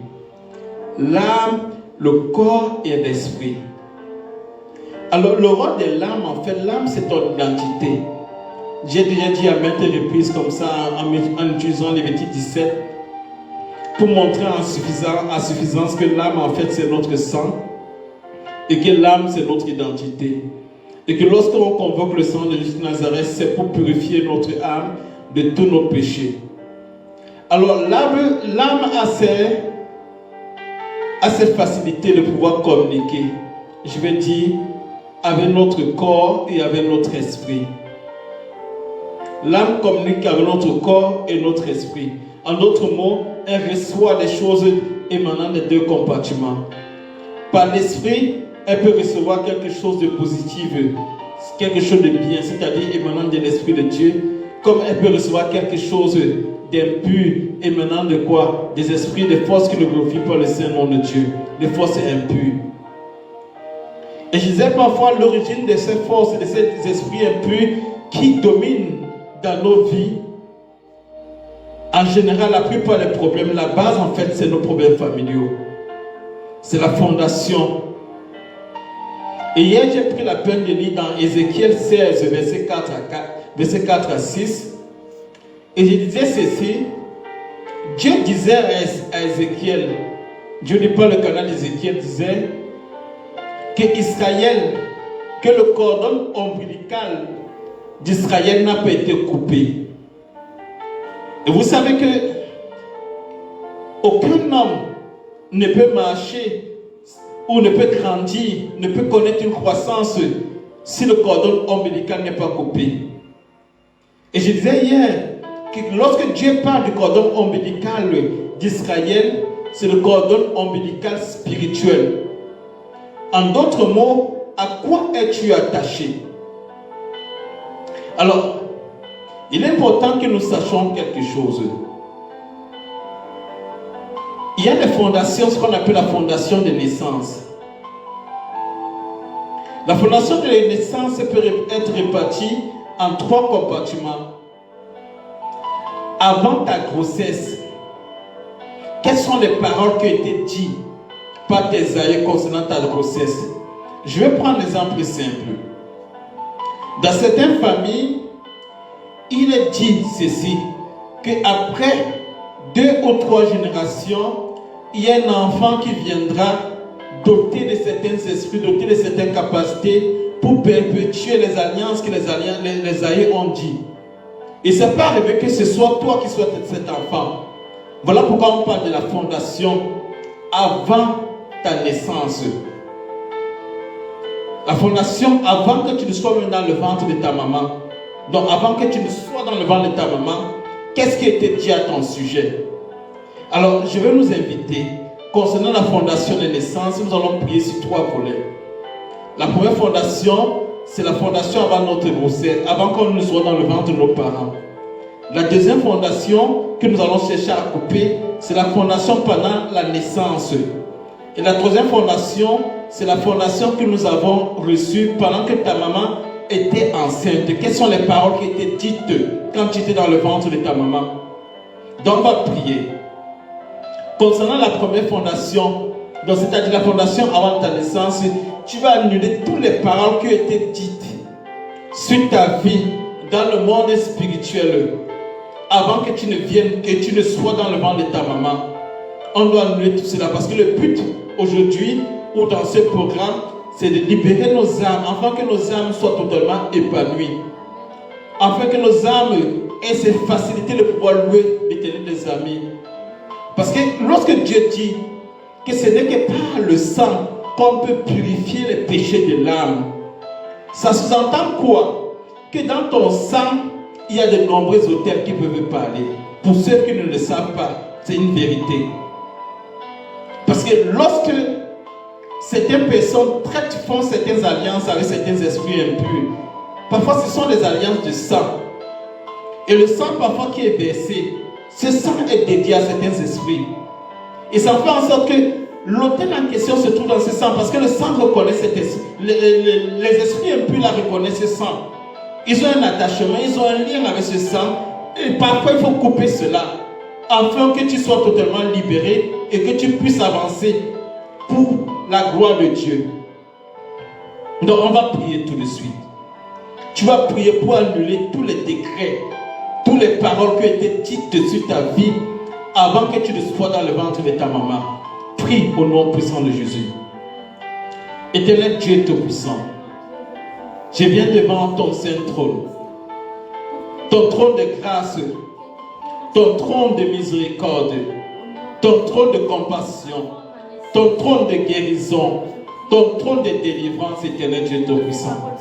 Speaker 1: L'âme, le corps et l'esprit. Alors le rôle de l'âme, en fait, l'âme c'est ton identité. J'ai déjà dit à maintes reprises comme ça en utilisant Lévitique 17 pour montrer en suffisance que l'âme en fait c'est notre sang et que l'âme c'est notre identité. Et que lorsqu'on convoque le sang de Jésus de Nazareth, c'est pour purifier notre âme de tous nos péchés. Alors l'âme a cette facilité de pouvoir communiquer, je vais dire, avec notre corps et avec notre esprit. L'âme communique avec notre corps et notre esprit. En d'autres mots, elle reçoit les choses émanant des deux compartiments. Par l'esprit, elle peut recevoir quelque chose de positif, quelque chose de bien, c'est-à-dire émanant de l'Esprit de Dieu, comme elle peut recevoir quelque chose d'impur, émanant de quoi? Des esprits, des forces qui ne glorifient pas le Saint-Nom de Dieu, des forces impures. Et je disais parfois l'origine de ces forces et de ces esprits impurs qui dominent dans nos vies. En général, la plupart des problèmes, la base en fait, c'est nos problèmes familiaux. C'est la fondation. Et hier, j'ai pris la peine de lire dans Ézéchiel 16, verset 4 à 6. Et je disais ceci. Dieu disait à Ézéchiel, Dieu n'est pas le canal d'Ézéchiel, disait que Israël, que le cordon ombilical d'Israël n'a pas été coupé. Et vous savez que aucun homme ne peut marcher ou ne peut grandir, ne peut connaître une croissance si le cordon ombilical n'est pas coupé. Et je disais hier que lorsque Dieu parle du cordon ombilical d'Israël, c'est le cordon ombilical spirituel. En d'autres mots, à quoi es-tu attaché? Alors, il est important que nous sachions quelque chose. Il y a des fondations, ce qu'on appelle la fondation de naissance. La fondation de naissance peut être répartie en 3 compartiments. Avant ta grossesse, quelles sont les paroles qui ont été dites par tes aïeux concernant ta grossesse? Je vais prendre un exemple simple. Dans certaines familles, il est dit ceci, qu'après 2 ou 3 générations, il y a un enfant qui viendra doté de certains esprits, doté de certaines capacités pour perpétuer les alliances que les aïeux ont dit. Et ça peut arriver que ce soit toi qui sois cet enfant. Voilà pourquoi on parle de la fondation avant ta naissance. La fondation avant que tu ne sois même dans le ventre de ta maman. Donc avant que tu ne sois dans le ventre de ta maman, qu'est-ce qui était dit à ton sujet? Alors je vais nous inviter, concernant la fondation de naissance, nous allons prier sur 3 volets. La première fondation, c'est la fondation avant notre grossesse, avant qu'on ne soit dans le ventre de nos parents. La deuxième fondation que nous allons chercher à couper, c'est la fondation pendant la naissance. Et la troisième fondation, c'est la fondation que nous avons reçue pendant que ta maman était enceinte. Quelles sont les paroles qui étaient dites quand tu étais dans le ventre de ta maman? Donc on va prier. Concernant la première fondation, c'est-à-dire la fondation avant ta naissance, tu vas annuler toutes les paroles qui ont été dites sur ta vie dans le monde spirituel avant que tu ne viennes, que tu ne sois dans le ventre de ta maman. On doit annuler tout cela parce que le but aujourd'hui ou dans ce programme, c'est de libérer nos âmes afin que nos âmes soient totalement épanouies, afin que nos âmes aient cette facilité de pouvoir louer l'éternel des amis. Parce que lorsque Dieu dit que ce n'est que par le sang qu'on peut purifier les péchés de l'âme. Ça sous-entend quoi? Que dans ton sang, il y a de nombreux autels qui peuvent parler. Pour ceux qui ne le savent pas, c'est une vérité. Parce que lorsque certaines personnes font certaines alliances avec certains esprits impurs, parfois ce sont des alliances de sang. Et le sang parfois qui est versé, ce sang est dédié à certains esprits. Et ça fait en sorte que l'autel en question se trouve dans ce sang, parce que le sang reconnaît cet esprit. Les esprits impurs la reconnaissent ce sang. Ils ont un attachement, ils ont un lien avec ce sang. Et parfois il faut couper cela, afin que tu sois totalement libéré et que tu puisses avancer pour la gloire de Dieu. Donc on va prier tout de suite. Tu vas prier pour annuler tous les décrets, toutes les paroles qui ont été dites sur ta vie avant que tu ne sois dans le ventre de ta maman. Prie au nom puissant de Jésus. Éternel Dieu Tout-Puissant, je viens devant ton saint trône, ton trône de grâce, ton trône de miséricorde, ton trône de compassion, ton trône de guérison, ton trône de délivrance, éternel Dieu Tout-Puissant.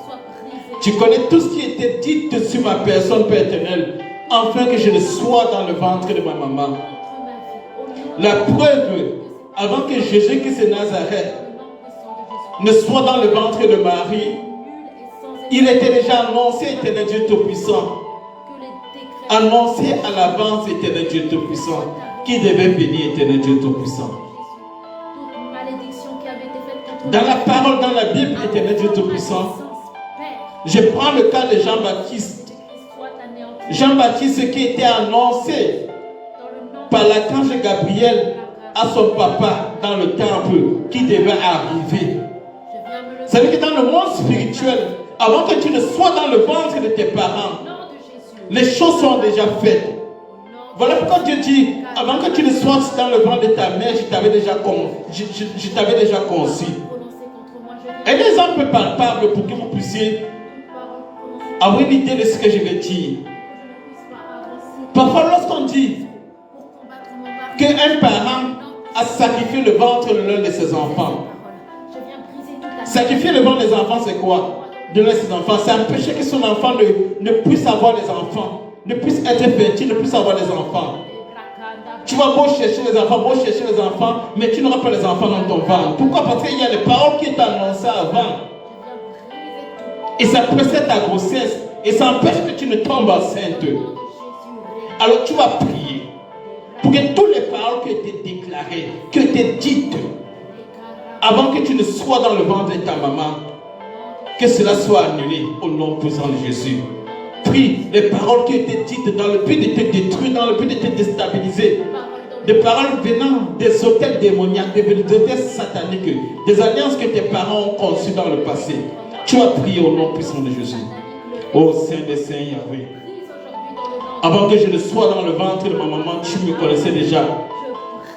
Speaker 1: Tu connais tout ce qui était dit sur ma personne, Père éternel, afin que je ne sois dans le ventre de ma maman. La preuve, avant que Jésus-Christ de Nazareth ne soit dans le ventre de Marie, il était déjà annoncé, éternel Dieu Tout-Puissant. Annoncé à l'avance, éternel Dieu Tout-Puissant, qui devait venir, éternel Dieu Tout-Puissant. Dans la parole, dans la Bible, éternel Dieu Tout-Puissant, je prends le cas de Jean-Baptiste. Jean-Baptiste qui était annoncé par l'archange Gabriel à son papa dans le temple qui devait arriver. Ça veut dire que dans le monde spirituel, avant que tu ne sois dans le ventre de tes parents, les choses sont déjà faites. Voilà pourquoi Dieu dit, avant que tu ne sois dans le ventre de ta mère, je t'avais déjà conçu. Et des exemples palpables pour que vous puissiez avoir une idée de ce que je vais dire. Parfois, lorsqu'on dit qu'un parent a sacrifié le ventre de l'un de ses enfants, sacrifier le ventre des enfants, c'est quoi? De l'un de ses enfants, c'est empêcher que son enfant ne puisse avoir des enfants, ne puisse être fertile, ne puisse avoir des enfants. Tu vas beau chercher les enfants, mais tu n'auras pas les enfants dans ton ventre. Pourquoi? Parce qu'il y a des paroles qui étaient annoncées avant. Et ça précède ta grossesse. Et ça empêche que tu ne tombes enceinte. Alors tu vas prier pour que toutes les paroles qui ont été déclarées, qui ont été dites, avant que tu ne sois dans le ventre de ta maman, que cela soit annulé au nom puissant de Jésus. Prie les paroles qui ont été dites dans le but de te détruire, dans le but de te déstabiliser. Des paroles venant des hôtels démoniaques, des hôtels sataniques, des alliances que tes parents ont conçues dans le passé. Tu vas prier au nom puissant de Jésus. Ô Saint des Saints Yahweh, avant que je ne sois dans le ventre de ma maman, tu me connaissais déjà.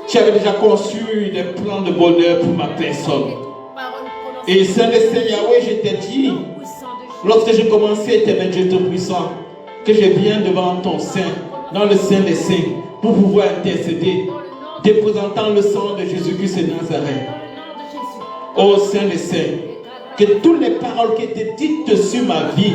Speaker 1: Tu avais déjà conçu des plans de bonheur pour ma personne. Et Saint des Saints Yahweh, je t'ai dit, lorsque j'ai commencé, éternel Dieu Tout-Puissant, que je viens devant ton sein, dans le Saint des Saints, pour pouvoir intercéder, représentant le sang de Jésus-Christ de Nazareth. Ô Saint des Saints, que toutes les paroles qui étaient dites sur ma vie,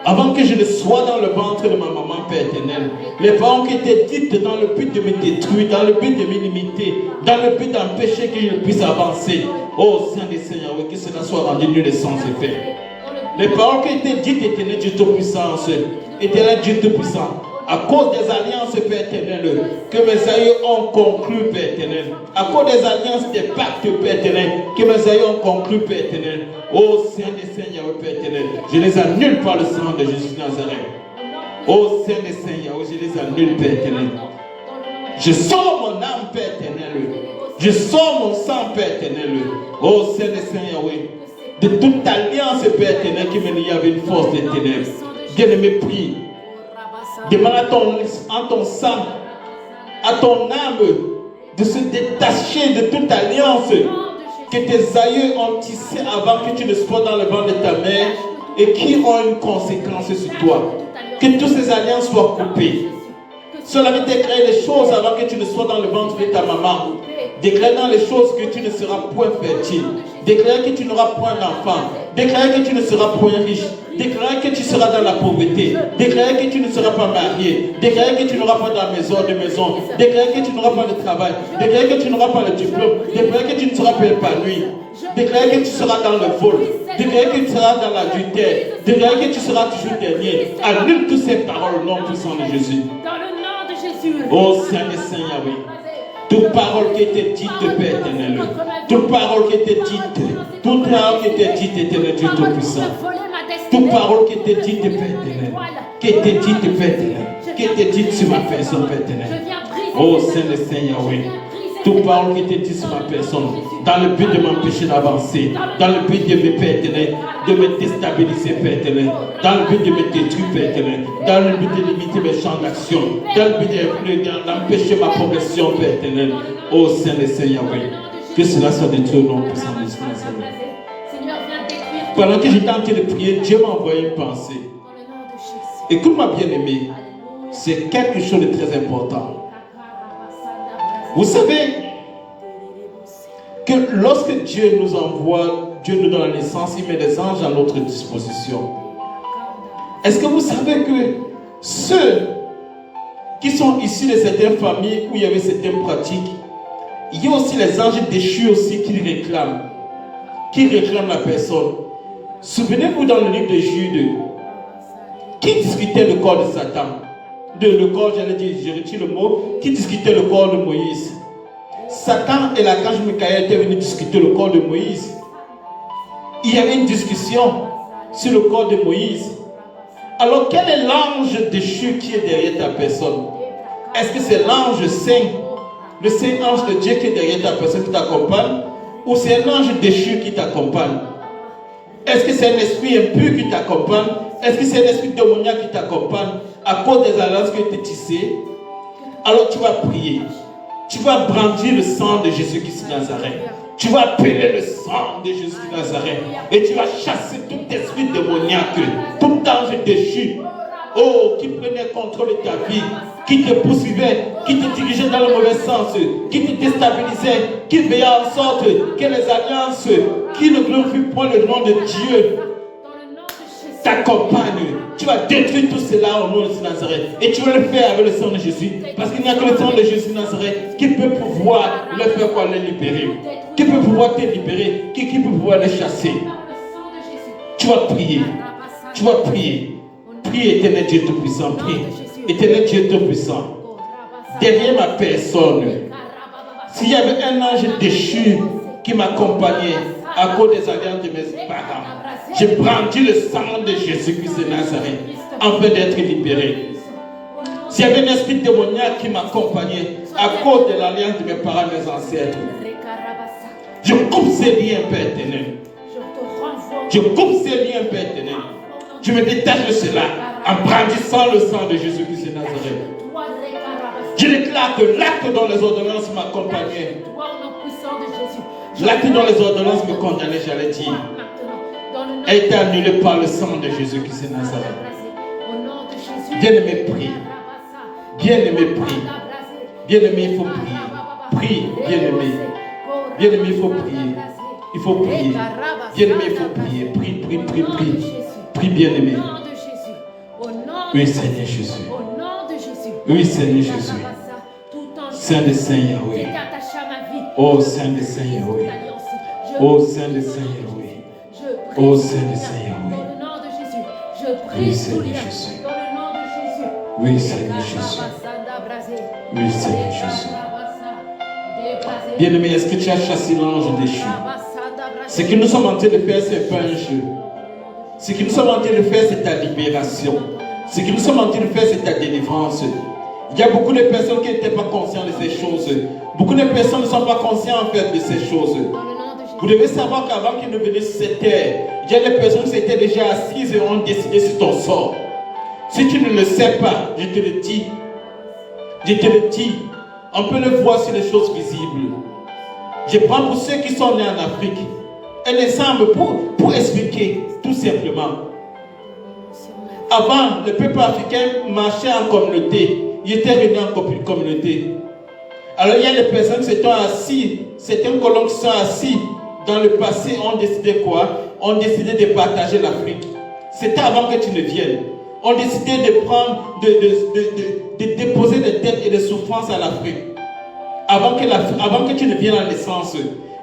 Speaker 1: avant que je ne sois dans le ventre de ma maman, Père éternel, les paroles qui étaient dites dans le but de me détruire, dans le but de me limiter, dans le but d'empêcher que je ne puisse avancer. Oh Saint des Seigneurs, que cela soit rendu nul et sans effet. Les paroles qui étaient dites, éternel Dieu Tout-Puissant, éternel Dieu Tout-Puissant, à cause des alliances, Père éternel, que mes aïeux ont conclu, Père éternel, à cause des alliances, des pactes, Père éternel, que mes aïeux ont conclu, Père éternel, ô Saint des Seigneurs, Père éternel, je les annule par le sang de Jésus de Nazareth. Ô Saint des Seigneurs, je les annule, Père éternel. Je sors mon âme, Père éternel. Je sors mon sang, Père éternel. Ô Saint des Seigneurs, de toute alliance, Père éternel, qui me lie avec une force des ténèbres. Bien-aimé, prie. Demande à ton sang, à ton âme, de se détacher de toute alliance que tes aïeux ont tissée avant que tu ne sois dans le ventre de ta mère et qui ont une conséquence sur toi. Que toutes ces alliances soient coupées. Cela veut déclarer les choses avant que tu ne sois dans le ventre de ta maman. Déclarant les choses que tu ne seras point fertile. Déclarant que tu n'auras point d'enfant. Déclarant que tu ne seras point riche. Déclarant que tu seras dans la pauvreté. Déclarant que tu ne seras pas marié. Déclarant que tu n'auras pas de maison. Déclarant que tu n'auras pas de travail. Déclarant que tu n'auras pas de diplôme. Déclarant que tu ne seras pas épanoui. Déclarant que tu seras dans le vol. Déclarant que tu seras dans l'adultère. Déclarant que tu seras toujours dernier. Annule toutes ces paroles au nom puissant de Jésus.
Speaker 2: Dans le nom de Jésus.
Speaker 1: Oh Saint Yahweh. Toute parole qui était dite, Père éternel. Toute parole qui était dite. Toute parole qui était dite, éternel Dieu Tout-Puissant. Toute parole qui était dite, Père éternel. Qui était dite, Père éternel. Qui était dite sur ma personne, Père éternel. Oh Saint Yahweh. Toute parole qui était dite sur ma personne. Dans le but de m'empêcher d'avancer. Dans le but de me, Père éternel, de me déstabiliser, Père éternel. Dans le but de me détruire, Père éternel. Dans le but de limiter mes champs d'action. Dans le but d'empêcher ma progression, Père éternel. Oh Saint Yahweh. Que cela soit détruit au nom puissant de Jésus. Pendant que j'étais en train de prier, Dieu m'a envoyé une pensée. Écoute-moi bien aimé. C'est quelque chose de très important. Vous savez que lorsque Dieu nous envoie, Dieu nous donne la naissance, il met des anges à notre disposition. Est-ce que vous savez que ceux qui sont issus de certaines familles où il y avait certaines pratiques, il y a aussi les anges déchus aussi qui réclament la personne. Souvenez-vous dans le livre de Jude, qui discutait le corps de Satan? Le corps, j'allais dire, je retire le mot, qui discutait le corps de Moïse. Satan et l'archange Michael étaient venus discuter le corps de Moïse. Il y avait une discussion sur le corps de Moïse. Alors quel est l'ange déchu qui est derrière ta personne? Est-ce que c'est l'ange saint, le saint ange de Dieu qui est derrière ta personne qui t'accompagne? Ou c'est un ange déchu qui t'accompagne? Est-ce que c'est un esprit impur qui t'accompagne? Est-ce que c'est un esprit démoniaque qui t'accompagne à cause des alliances que tu as tissées? Alors tu vas prier. Tu vas brandir le sang de Jésus-Christ de Nazareth. Tu vas appeler le sang de Jésus de Nazareth. Et tu vas chasser tout esprit démoniaque, tout ange déchu, qui prenait contrôle de ta vie, qui te poursuivait, qui te dirigeait dans le mauvais sens, qui te déstabilisait, qui veillait en sorte que les alliances qui ne glorifient point le nom de Dieu t'accompagnent. Tu vas détruire tout cela au nom de Nazareth. Et tu vas le faire avec le sang de Jésus. Parce qu'il n'y a que le sang de Jésus de Nazareth qui peut pouvoir le faire quoi, les libérer. Qui peut pouvoir te libérer. Qui peut pouvoir les chasser. Tu vas prier. Tu vas prier. Prie, éternel Dieu Tout-Puissant. Prie. Éternel Dieu Tout-Puissant. Derrière ma personne, s'il y avait un ange déchu qui m'accompagnait à cause des alliances de mes parents, j'ai brandi le sang de Jésus-Christ de Nazareth afin d'être libéré. S'il y avait un esprit démoniaque qui m'accompagnait à cause de l'alliance de mes parents, mes ancêtres, je coupe ces liens, Père éternel. Je coupe ces liens, Père éternel. Je me détache de cela en brandissant le sang de Jésus-Christ de Nazareth. Je déclare que l'acte dont les ordonnances m'accompagnaient, l'acte dont les ordonnances me condamnaient, j'allais dire, a été annulé par le sang de Jésus-Christ de Nazareth. Bien-aimé, prie. Bien-aimé, prie. Bien-aimé, il faut prier. Prie, bien-aimé. Bien-aimé, il faut prier. Il faut prier. Bien-aimé, il faut prier. Prie. Prie, bien-aimé. Oui, Seigneur Jésus. Oui, Seigneur Jésus. Saint de Saint Yahweh. Oh, Saint de Saint Yahweh. Oh, Saint de Saint Yahweh. Oh, Saint de Saint Yahweh. Oui, Seigneur Jésus. Oui, Seigneur Jésus. Oui, Seigneur Jésus. Bien-aimé, est-ce que tu as chassé l'ange déchu? Ce que nous sommes en train de faire, c'est pas un jeu. Ce que nous sommes en train de faire, c'est ta libération. Ce que nous sommes en train de faire, c'est ta délivrance. Il y a beaucoup de personnes qui n'étaient pas conscientes de ces choses. Beaucoup de personnes ne sont pas conscientes en fait de ces choses. Vous devez savoir qu'avant qu'ils ne venaient sur cette terre, il y a des personnes qui s'étaient déjà assises et ont décidé sur ton sort. Si tu ne le sais pas, je te le dis. Je te le dis. On peut le voir sur les choses visibles. Je prends pour ceux qui sont nés en Afrique un exemple pour expliquer tout simplement. Avant, le peuple africain marchait en communauté. Il était réuni en communauté. Alors il y a des personnes qui sont assis, certains colons qui sont assis dans le passé ont décidé quoi? Ont décidé de partager l'Afrique. C'était avant que tu ne viennes. Ont décidé de prendre, de déposer des dettes et des souffrances à l'Afrique. Avant que tu ne viennes à naissance.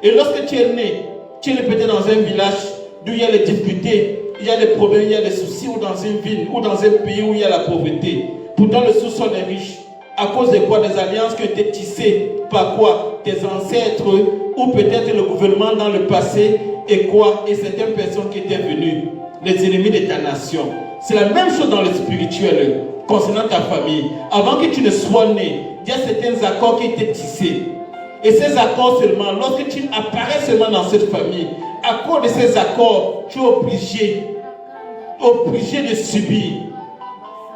Speaker 1: Et lorsque tu es né, tu es peut-être dans un village d'où il y a les difficultés, il y a des problèmes, il y a des soucis, ou dans une ville, ou dans un pays où il y a la pauvreté. Pourtant le sous-sol est riche. À cause de quoi? Des alliances qui ont été tissées par quoi? Tes ancêtres, ou peut-être le gouvernement dans le passé, et quoi? Et certaines personnes qui étaient venues, les ennemis de ta nation. C'est la même chose dans le spirituel, concernant ta famille. Avant que tu ne sois né, il y a certains accords qui étaient tissés. Et ces accords seulement, lorsque tu apparais seulement dans cette famille, à cause de ces accords, tu es obligé de subir.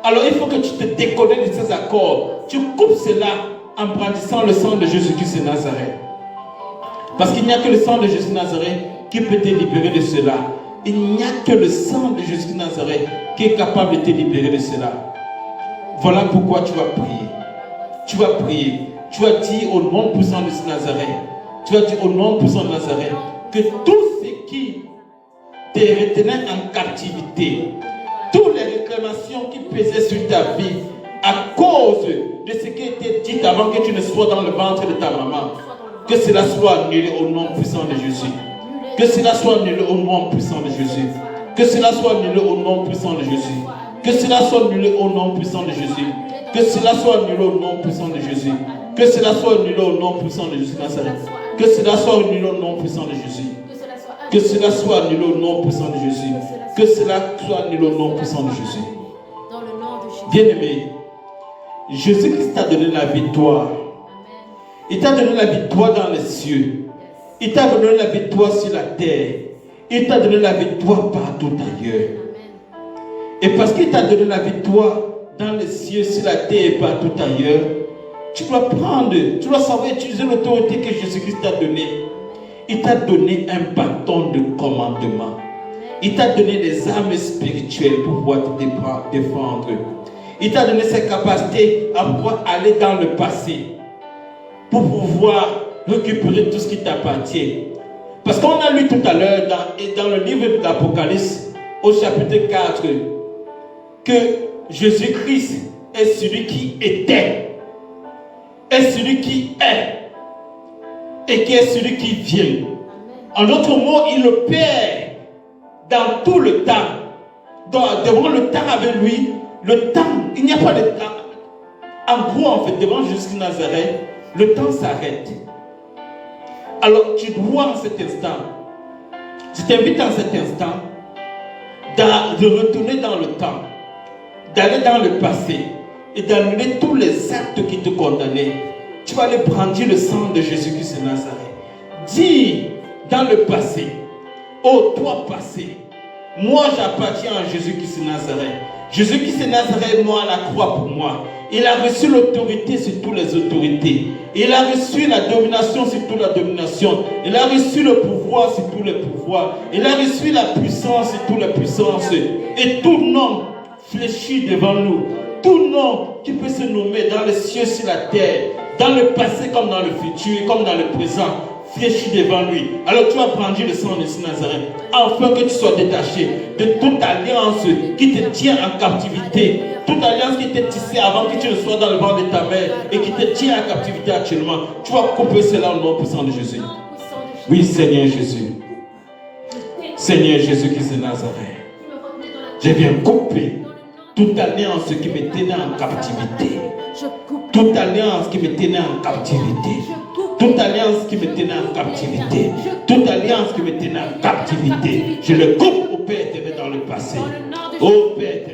Speaker 1: Alors il faut que tu te déconnectes de ces accords. Tu coupes cela en brandissant le sang de Jésus-Christ de Nazareth. Parce qu'il n'y a que le sang de Jésus de Nazareth qui peut te libérer de cela. Il n'y a que le sang de Jésus de Nazareth qui est capable de te libérer de cela. Voilà pourquoi tu vas prier. Tu vas prier. Tu vas dire au nom puissant de Nazareth. Tu vas dire au nom puissant de Nazareth que tout ce qui te retenait en captivité, toutes les réclamations qui pesaient sur ta vie à cause de ce qui était dit avant que tu ne sois dans le ventre de ta maman, que cela soit annulé au nom puissant de Jésus. Que cela soit annulé au nom puissant de Jésus. Que cela soit annulé au nom puissant de Jésus. Que cela soit annulé au nom puissant de Jésus. Que cela soit annulé au nom puissant de Jésus. Que cela soit annulé au nom puissant de Jésus Nazareth. Que cela soit annulé au nom puissant de Jésus. Que cela soit annulé au nom puissant de Jésus. Que cela soit annulé au nom puissant de Jésus. Bien-aimé, Jésus-Christ t'a donné la victoire. Il t'a donné la victoire dans les cieux. Il t'a donné la victoire sur la terre. Il t'a donné la victoire partout ailleurs. Et parce qu'il t'a donné la victoire dans les cieux, sur la terre et partout ailleurs, tu dois prendre, tu dois savoir utiliser l'autorité que Jésus-Christ t'a donnée. Il t'a donné un bâton de commandement. Il t'a donné des armes spirituelles pour pouvoir te défendre. Il t'a donné ses capacités à pouvoir aller dans le passé pour pouvoir récupérer tout ce qui t'appartient. Parce qu'on a lu tout à l'heure dans le livre de l'Apocalypse, au chapitre 4, que Jésus-Christ est celui qui était, est celui qui est, et qui est celui qui vient. En d'autres mots, il le Père dans tout le temps. Devant le temps avec lui, le temps, il n'y a pas de temps. En gros, en fait, devant Jésus de Nazareth, le temps s'arrête. Alors, tu dois en cet instant, je t'invite en cet instant de retourner dans le temps, d'aller dans le passé et d'annuler tous les actes qui te condamnaient. Tu vas aller prendre le sang de Jésus-Christ de Nazareth. Dis dans le passé, oh toi passé, moi j'appartiens à Jésus-Christ de Nazareth. Jésus-Christ de Nazareth est mort à la croix pour moi. Il a reçu l'autorité sur toutes les autorités. Il a reçu la domination sur toute la domination. Il a reçu le pouvoir sur tous les pouvoirs. Il a reçu la puissance sur toutes les puissances. Et tout nom fléchit devant nous. Tout nom qui peut se nommer dans les cieux, sur la terre, dans le passé comme dans le futur, comme dans le présent, fléchit devant lui. Alors tu vas prendre le sang de Nazareth, afin que tu sois détaché de toute alliance qui te tient en captivité, toute alliance qui était tissée avant que tu ne sois dans le ventre de ta mère et qui te tient en captivité actuellement. Tu vas couper cela au nom puissant de Jésus. Oui, Seigneur Jésus. Seigneur Jésus-Christ de Nazareth, je viens couper toute alliance qui me tenait en captivité. Toute alliance qui me tenait en captivité. Toute alliance qui me tenait en captivité. Toute alliance qui me tenait en captivité. Je le coupe au Père éternel dans le passé. Au Père éternel.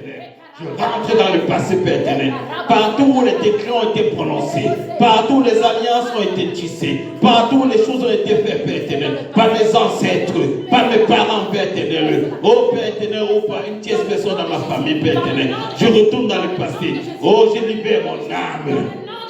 Speaker 1: Je rentre dans le passé, Père éternel. Partout où les décrets ont été prononcés, partout où les alliances ont été tissées, partout où les choses ont été faites, Père éternel, par mes ancêtres, par mes parents, Père éternel. Oh Père éternel, oh par une tierce personne dans ma famille, Père éternel. Je retourne dans le passé. Oh, je libère mon âme.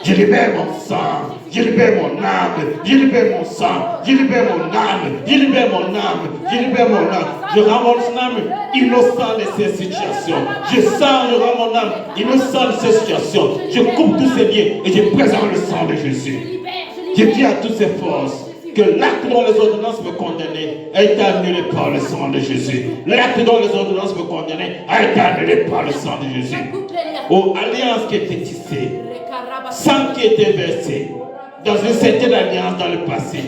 Speaker 1: Je libère mon sang, je libère mon âme, je libère mon sang, je libère mon âme, je libère mon âme, je libère mon âme. Je rends mon âme innocent de ces situations. Je rends mon âme innocent de ces situations. Je coupe tous ces liens et je présente le sang de Jésus. Je dis à toutes ces forces que l'acte dont les ordonnances me condamnaient a été annulé par le sang de Jésus. L'acte dont les ordonnances me condamnaient a été annulé par le sang de Jésus. Oh, alliance qui était tissée, sang qui était versé dans une certaine alliance dans le passé.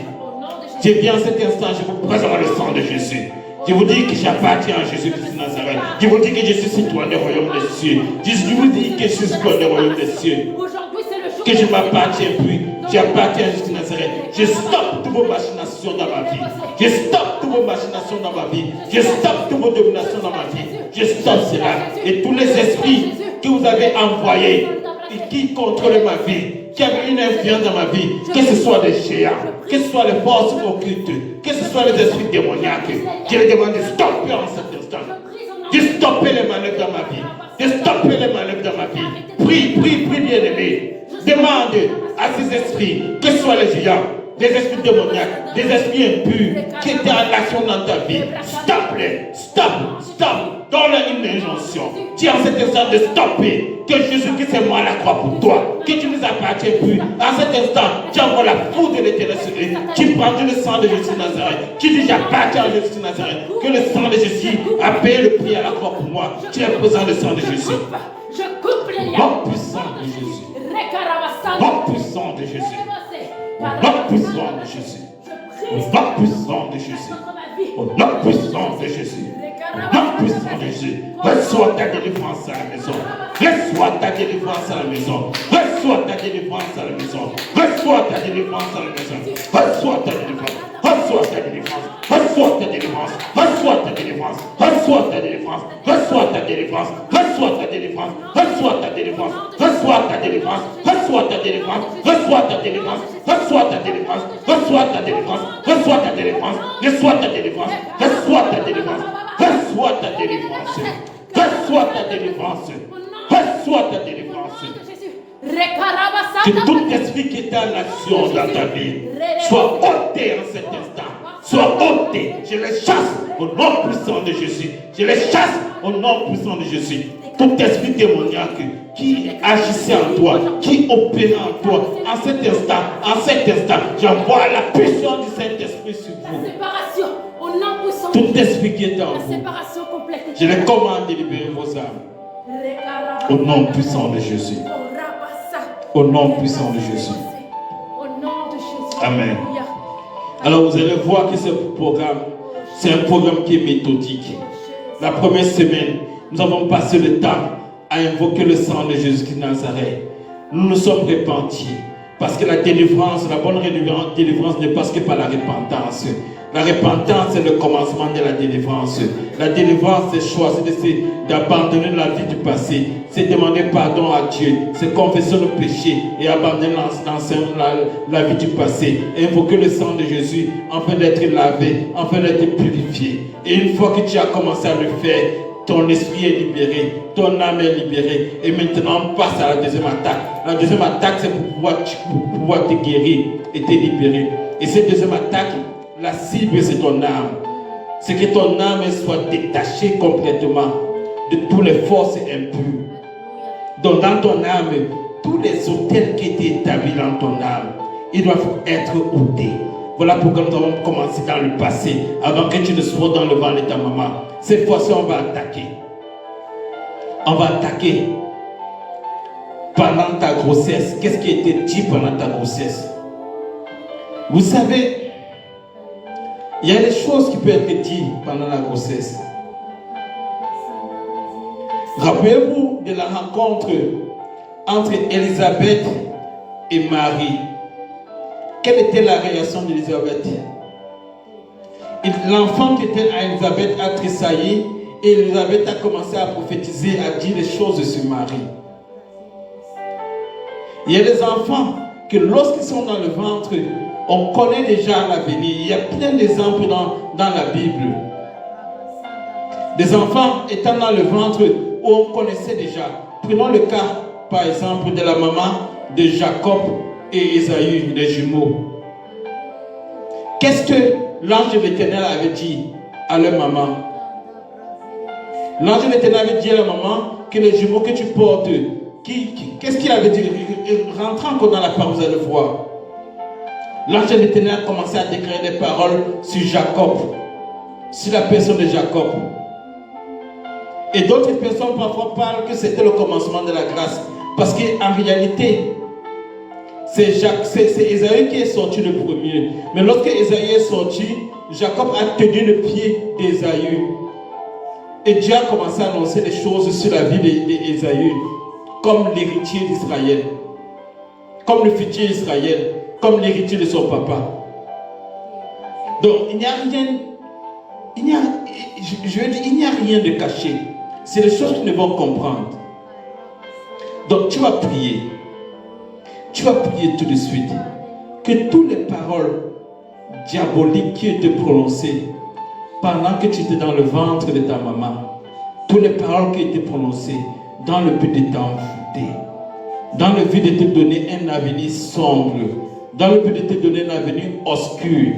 Speaker 1: Je viens à cet instant, je vous présente le sang de Jésus. Je vous dis que j'appartiens à Jésus-Christ de Nazareth. Je vous dis que je suis citoyen du royaume des cieux. Je vous dis que je suis citoyen du royaume des cieux. Que je m'appartiens plus. J'appartiens à Jésus de Nazareth. Je stoppe toutes vos machinations dans ma vie. Je stoppe toutes vos machinations dans ma vie. Je stoppe toutes vos dominations dans ma vie. Je stoppe cela. Et tous les esprits que vous avez envoyés et qui contrôlent ma vie, qui avaient une influence dans ma vie, que ce soit des géants, que ce soit les forces occultes, que ce soit les esprits démoniaques, je les demande de stopper en cet instant. De stopper les manœuvres dans ma vie. De stopper les manœuvres dans ma vie. Prie, bien-aimé. Demande à ces esprits, que ce soit les géants, des esprits démoniaques, des esprits impurs qui étaient en action dans ta vie. Stop-les. Stop. Donne-leur une injonction. Dis en cet instant de stopper. Que Jésus-Christ est mort à la croix pour toi. Que tu ne nous appartiens plus. En cet instant, tu envoies la foudre de l'Éternel sur eux. Tu prends le sang de Jésus de Nazareth. Tu dis j'appartiens à Jésus de Nazareth. Que le sang de Jésus a payé le prix à la croix pour moi. Tu représentes le sang de Jésus.
Speaker 2: Je coupe les liens.
Speaker 1: Nom puissant de Jésus. Nom puissant de Jésus. Nom puissant de Jésus. Nom puissant de Jésus. Nom puissant de Jésus. Nom puissant de Jésus. Reçois ta délivrance à la maison. Reçois ta délivrance à la maison. Reçois ta délivrance à la maison. Reçois ta délivrance à la maison. Reçois ta délivrance. Reçois ta délivrance. Reçois ta délivrance. Reçois ta délivrance. Reçois ta délivrance. Reçois ta délivrance. Reçois ta délivrance. Reçois ta délivrance. Reçois ta délivrance. Reçois ta délivrance. Reçois ta délivrance. Reçois ta délivrance. Reçois ta délivrance. Reçois ta délivrance. Reçois ta délivrance. Reçois ta délivrance. Reçois ta délivrance. Reçois ta délivrance. Reçois ta délivrance. Que tout esprit qui est en action dans ta vie soit ôté en cet instant. Soit ôté. Je les chasse au nom puissant de Jésus. Je les chasse au nom puissant de Jésus. Tout esprit démoniaque qui agissait en toi, qui opérait en toi, en cet instant, j'envoie la puissance du Saint-Esprit sur vous. Tout esprit qui est en vous, je les commande de libérer vos âmes. Au nom puissant de Jésus. Au nom puissant de Jésus. Amen. Alors vous allez voir que ce programme, c'est un programme qui est méthodique. La première semaine, nous avons passé le temps à invoquer le sang de Jésus-Christ de Nazareth. Nous nous sommes repentis. Parce que la délivrance, la bonne délivrance ne passe que par la repentance. La repentance, c'est le commencement de la délivrance. La délivrance, c'est choisir d'abandonner la vie du passé. C'est demander pardon à Dieu. C'est confesser le péché et abandonner la vie du passé. Et invoquer le sang de Jésus afin d'être lavé, afin d'être purifié. Et une fois que tu as commencé à le faire, ton esprit est libéré, ton âme est libérée. Et maintenant, on passe à la deuxième attaque. La deuxième attaque, c'est pour pouvoir te guérir et te libérer. Et cette deuxième attaque, la cible, c'est ton âme. C'est que ton âme soit détachée complètement de toutes les forces impures. Donc, dans ton âme, tous les hôtels qui étaient établis dans ton âme, ils doivent être ôtés. Voilà pourquoi nous avons commencé dans le passé, avant que tu ne sois dans le ventre de ta maman. Cette fois-ci, on va attaquer. On va attaquer pendant ta grossesse. Qu'est-ce qui a été dit pendant ta grossesse? Vous savez, il y a des choses qui peuvent être dites pendant la grossesse. Rappelez-vous de la rencontre entre Élisabeth et Marie. Quelle était la réaction d'Élisabeth? L'enfant qui était à Élisabeth a tressailli et Élisabeth a commencé à prophétiser, à dire des choses sur Marie. Il y a des enfants que lorsqu'ils sont dans le ventre, on connaît déjà l'avenir. Il y a plein d'exemples dans la Bible. Des enfants étant dans le ventre où on connaissait déjà. Prenons le cas, par exemple, de la maman de Jacob et Ésaü, les jumeaux. Qu'est-ce que l'ange de l'Éternel avait dit à leur maman? L'ange de l'Éternel avait dit à la maman que les jumeaux que tu portes, qu'est-ce qu'il avait dit? Rentre encore dans la parole, vous allez voir. l'ange de l'Éternel a commencé à déclarer des paroles sur Jacob, sur la personne de Jacob. Et d'autres personnes parfois parlent que c'était le commencement de la grâce. Parce qu'en réalité, c'est Ésaü qui est sorti le premier. Mais lorsque Ésaü est sorti, Jacob a tenu le pied d'Ésaü. Et Dieu a commencé à annoncer des choses sur la vie d'Ésaü, comme l'héritier d'Israël, comme le futur Israël, comme l'héritier de son papa. Donc il n'y a rien, il n'y a rien de caché. C'est les choses qu'ils ne vont comprendre. Donc tu vas prier. Tu vas prier tout de suite. Que toutes les paroles diaboliques qui étaient prononcées pendant que tu étais dans le ventre de ta maman, toutes les paroles qui étaient prononcées dans le but de t'envoûter, dans le but de te donner un avenir sombre, dans le but de te donner un avenir obscur,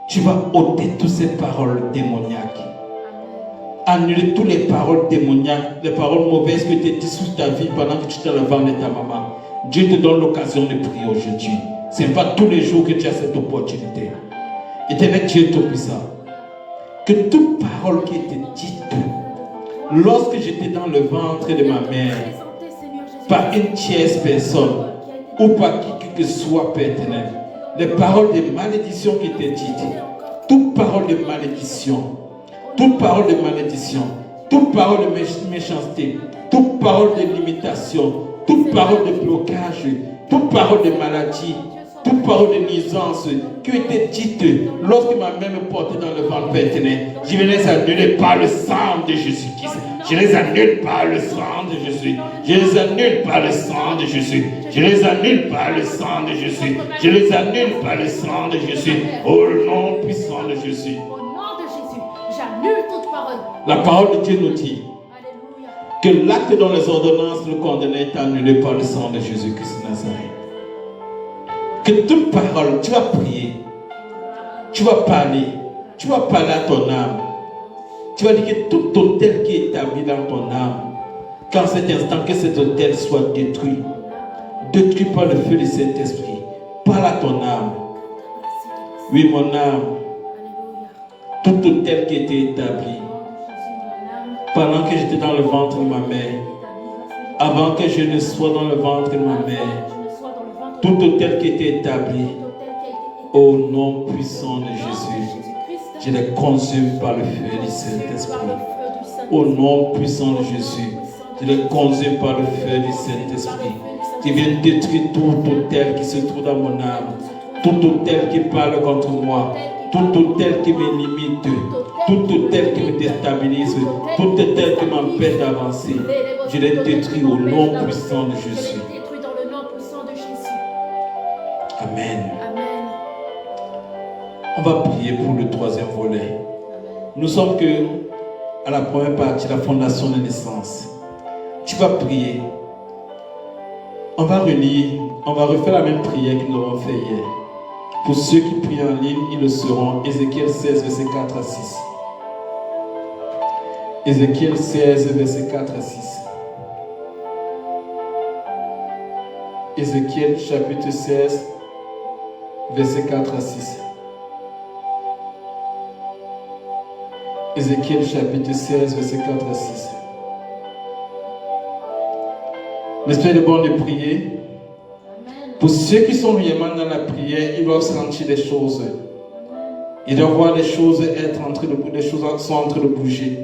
Speaker 1: tu vas ôter toutes ces paroles démoniaques. Annuler toutes les paroles démoniaques, les paroles mauvaises que tu as dites sur ta vie pendant que tu étais dans le ventre de ta maman. Dieu te donne l'occasion de prier aujourd'hui. Ce n'est pas tous les jours que tu as cette opportunité. Éternel Dieu Tout-Puissant, que toute parole qui était dite lorsque j'étais dans le ventre de ma mère, par une tierce personne ou par qui que ce soit, Père éternel, les paroles de malédiction qui étaient dites, toute parole de malédiction, toute parole de malédiction, toute parole de méchanceté, toute parole de limitation, toute parole de blocage, toute parole de maladie, toute parole de nuisance qui était dite lorsque ma mère me portait dans le ventre éternel, je les annule par le sang de Jésus-Christ. Je les annule par le sang de Jésus. Je les annule par le sang de Jésus. Je les annule par le sang de Jésus. Je les annule par le sang de Jésus. Au nom puissant de Jésus.
Speaker 2: Au nom de Jésus, j'annule toute parole.
Speaker 1: La parole de Dieu nous dit que l'acte dont les ordonnances le condamnaient est annulé par le sang de Jésus-Christ de Nazareth. Que toute parole, tu vas prier, tu vas parler à ton âme. Tu vas dire que tout hôtel qui est établi dans ton âme, qu'en cet instant, que cet hôtel soit détruit. Détruit par le feu de Saint-Esprit. Parle à ton âme. Oui, mon âme. Tout hôtel qui était établi pendant que j'étais dans le ventre de ma mère, avant que je ne sois dans le ventre de ma mère, tout hôtel qui était établi, au nom puissant de Jésus, je les consume par le feu du Saint-Esprit. Au nom puissant de Jésus, je les consume par le feu du Saint-Esprit. Je viens détruire tout hôtel qui se trouve dans mon âme, tout hôtel qui parle contre moi, tout hôtel qui me limite, tout hôtel qui me déstabilise, tout hôtel qui m'empêche d'avancer. Je les détruis au nom puissant de Jésus. Amen.
Speaker 2: Amen.
Speaker 1: On va prier pour le troisième volet. Nous sommes que à la première partie, la fondation de naissance. Tu vas prier. On va relire, on va refaire la même prière que nous avons fait hier. Pour ceux qui prient en ligne, ils le seront. Ézéchiel 16, verset 4 à 6. Ézéchiel 16, verset 4 à 6. Ézéchiel chapitre 16, verset 4 à 6. Ézéchiel chapitre 16, verset 4 à 6. L'Esprit est bon de prier. Pour ceux qui sont réellement dans la prière, ils doivent sentir des choses. Ils doivent voir des choses être en train de, des choses sont en train de bouger.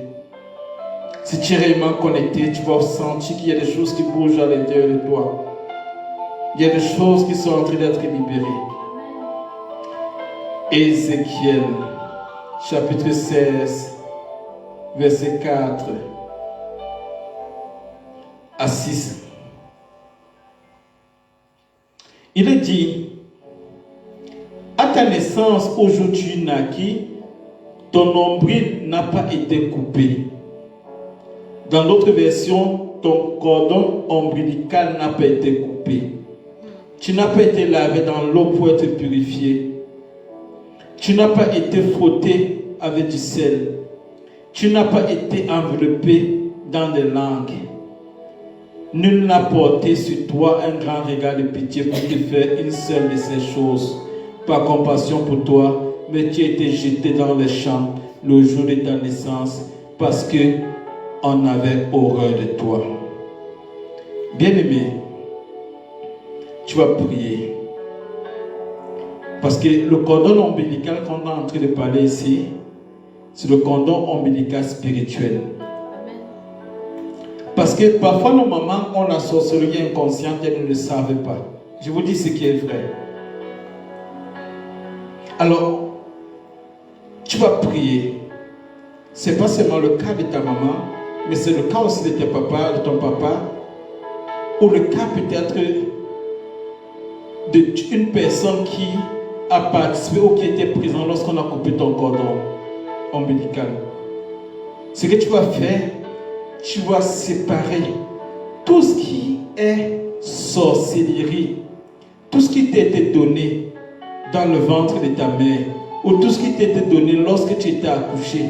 Speaker 1: Si tu es réellement connecté, tu vas sentir qu'il y a des choses qui bougent à l'intérieur de toi. Il y a des choses qui sont en train d'être libérées. Ézéchiel, chapitre 16, verset 4 à 6. Il est dit, à ta naissance, aujourd'hui naquis, ton nombril n'a pas été coupé. Dans d'autres versions, ton cordon ombilical n'a pas été coupé. Tu n'as pas été lavé dans l'eau pour être purifié. Tu n'as pas été frotté avec du sel. Tu n'as pas été enveloppé dans des langues. Nul n'a porté sur toi un grand regard de pitié pour te faire une seule de ces choses. par compassion pour toi, mais tu as été jeté dans les champs le jour de ta naissance parce qu'on avait horreur de toi. Bien-aimé, tu vas prier. Parce que le cordon ombilical qu'on est en train de parler ici, c'est le cordon ombilical spirituel. Parce que parfois nos mamans ont la sorcellerie inconsciente et elles ne le savent pas. Je vous dis ce qui est vrai. Alors, tu vas prier. Ce n'est pas seulement le cas de ta maman, mais c'est le cas aussi de tes papas, de ton papa, ou le cas peut-être d'une personne qui a participé ou qui était présent lorsqu'on a coupé ton cordon ombilical. Ce que tu vas faire, tu vas séparer tout ce qui est sorcellerie, tout ce qui t'a été donné dans le ventre de ta mère, ou tout ce qui t'a été donné lorsque tu étais accouché,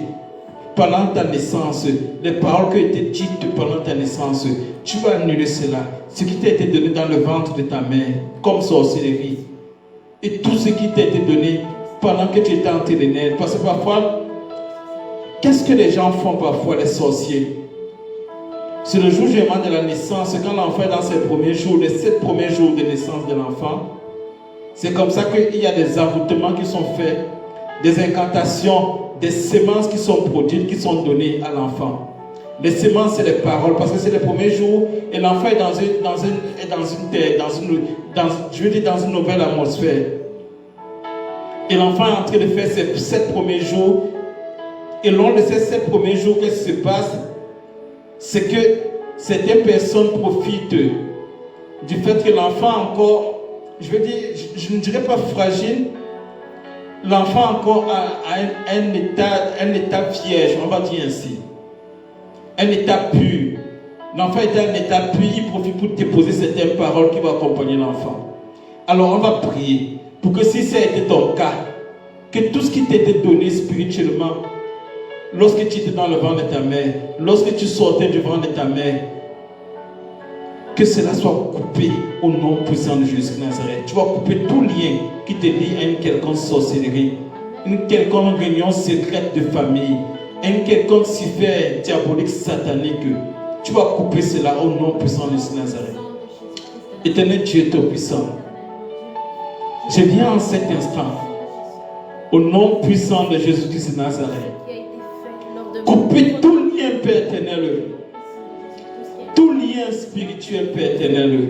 Speaker 1: pendant ta naissance, les paroles qui ont été dites pendant ta naissance, tu vas annuler cela. Ce qui t'a été donné dans le ventre de ta mère, comme sorcellerie, et tout ce qui t'a été donné pendant que tu étais en train de naître. Parce que parfois, qu'est-ce que les gens font parfois, les sorciers? C'est le jour de la naissance, quand l'enfant est dans ses premiers jours, les 7 premiers jours de naissance de l'enfant. C'est comme ça qu'il y a des envoûtements qui sont faits, des incantations, des semences qui sont produites, qui sont données à l'enfant. Les semences, c'est les paroles, parce que c'est les premiers jours, et l'enfant est dans une nouvelle atmosphère. Et l'enfant est en train de faire ses 7 premiers jours, et lors de ces 7 premiers jours, qu'est-ce qui se passe? C'est que certaines personnes profitent du fait que l'enfant encore, je ne dirais pas fragile, l'enfant encore a un état vierge, on va dire ainsi. Un état pur. L'enfant est un état pur, il profite pour déposer certaines paroles qui vont accompagner l'enfant. Alors on va prier pour que si ça a été ton cas, que tout ce qui t'était donné spirituellement, lorsque tu étais dans le ventre de ta mère, lorsque tu sortais du ventre de ta mère, que cela soit coupé au nom puissant de Jésus de Nazareth. Tu vas couper tout lien qui te lie à une quelconque sorcellerie, une quelconque réunion secrète de famille, une quelconque cipher diabolique satanique. Tu vas couper cela au nom puissant de Jésus de Nazareth. Éternel Dieu Tout-Puissant, je viens en cet instant, au nom puissant de Jésus-Christ de Nazareth, couper tout lien, Père éternel, tout lien spirituel, Père éternel,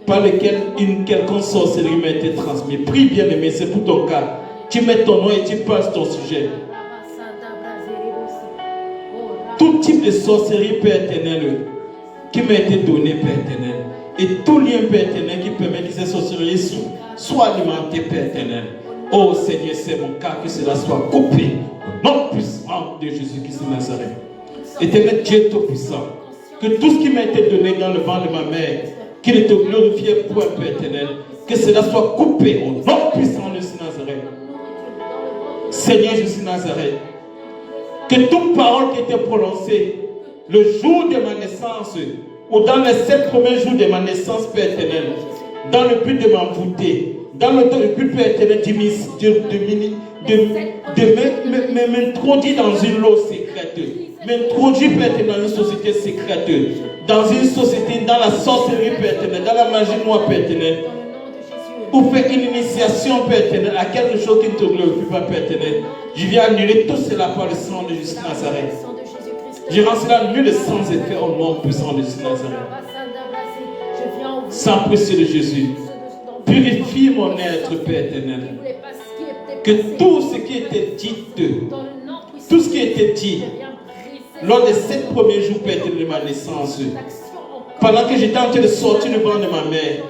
Speaker 1: par lequel une quelconque sorcellerie m'a été transmise. Prie bien aimé, c'est pour ton cas. Tu mets ton nom et tu passes ton sujet. Tout type de sorcellerie, Père éternel, qui m'a été donné, Père éternel, et tout lien, Père éternel, qui permet que ces sorcelleries soient alimentées, Père éternel. Oh Seigneur, c'est mon cas, que cela soit coupé au nom puissant de Jésus-Christ de Nazareth. Éternel Dieu Tout-Puissant, que tout ce qui m'a été donné dans le ventre de ma mère, qu'il ne te glorifie point, Père éternel, que cela soit coupé au nom puissant de Jésus de Nazareth. Seigneur Jésus de Nazareth, que toute parole qui était prononcée le jour de ma naissance ou dans les 7 premiers jours de ma naissance, Père éternel, dans le but de m'envoûter, dans le but, Père éternel, de m'introduire dans une loi secrète, m'introduire, Père éternel, dans une société secrète, dans une société, dans la sorcellerie, Père éternel, dans la magie noire, Père éternel, ou faire une initiation, Père éternel, à quelque chose qui ne te glorifie pas, Père éternel. Je viens annuler tout cela par le sang de Jésus de Nazareth. Je rends cela nul et sans effet au nom puissant de Jésus de Nazareth. Sang précieux de Jésus, purifie mon être, Père éternel. Que tout ce qui était dit, tout ce qui était dit lors des 7 premiers jours, Père éternel, de ma naissance, pendant que j'étais en train de sortir du ventre de ma mère,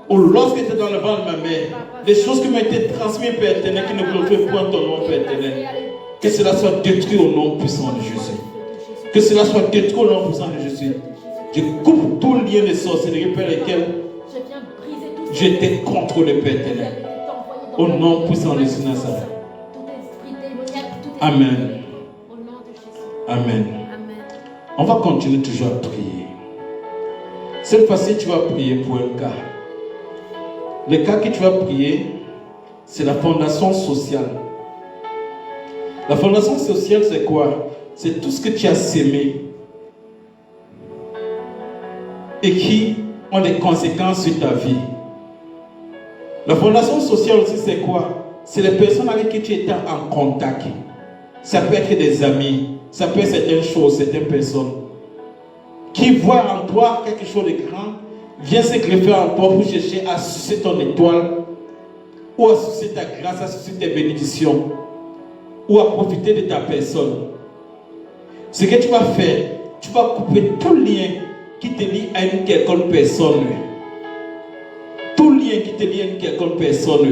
Speaker 1: ou lorsque j'étais dans le ventre de ma mère, des choses qui m'ont été transmises, Père éternel, qui ne glorifient point ton nom, Père éternel, que cela soit détruit au nom puissant de Jésus. Que cela soit détruit au nom puissant de Jésus. Je coupe tout lien de sorcellerie par lequel j'étais contrôlé, Père éternel. Au nom puissant de Jésus Nazareth. Amen. Amen. On va continuer toujours à prier. Cette fois-ci, tu vas prier pour un cas. Le cas que tu vas prier, c'est la fondation sociale. La fondation sociale, c'est quoi? C'est tout ce que tu as sémé et qui ont des conséquences sur ta vie. La fondation sociale aussi, c'est quoi? C'est les personnes avec qui tu étais en contact. Ça peut être des amis, ça peut être certaines choses, certaines personnes qui voient en toi quelque chose de grand, viennent se greffer en toi pour chercher à susciter ton étoile, ou à susciter ta grâce, à susciter tes bénédictions, ou à profiter de ta personne. Ce que tu vas faire, tu vas couper tout lien qui te lie à une quelconque personne. Tout lien qui te lie à une quelconque personne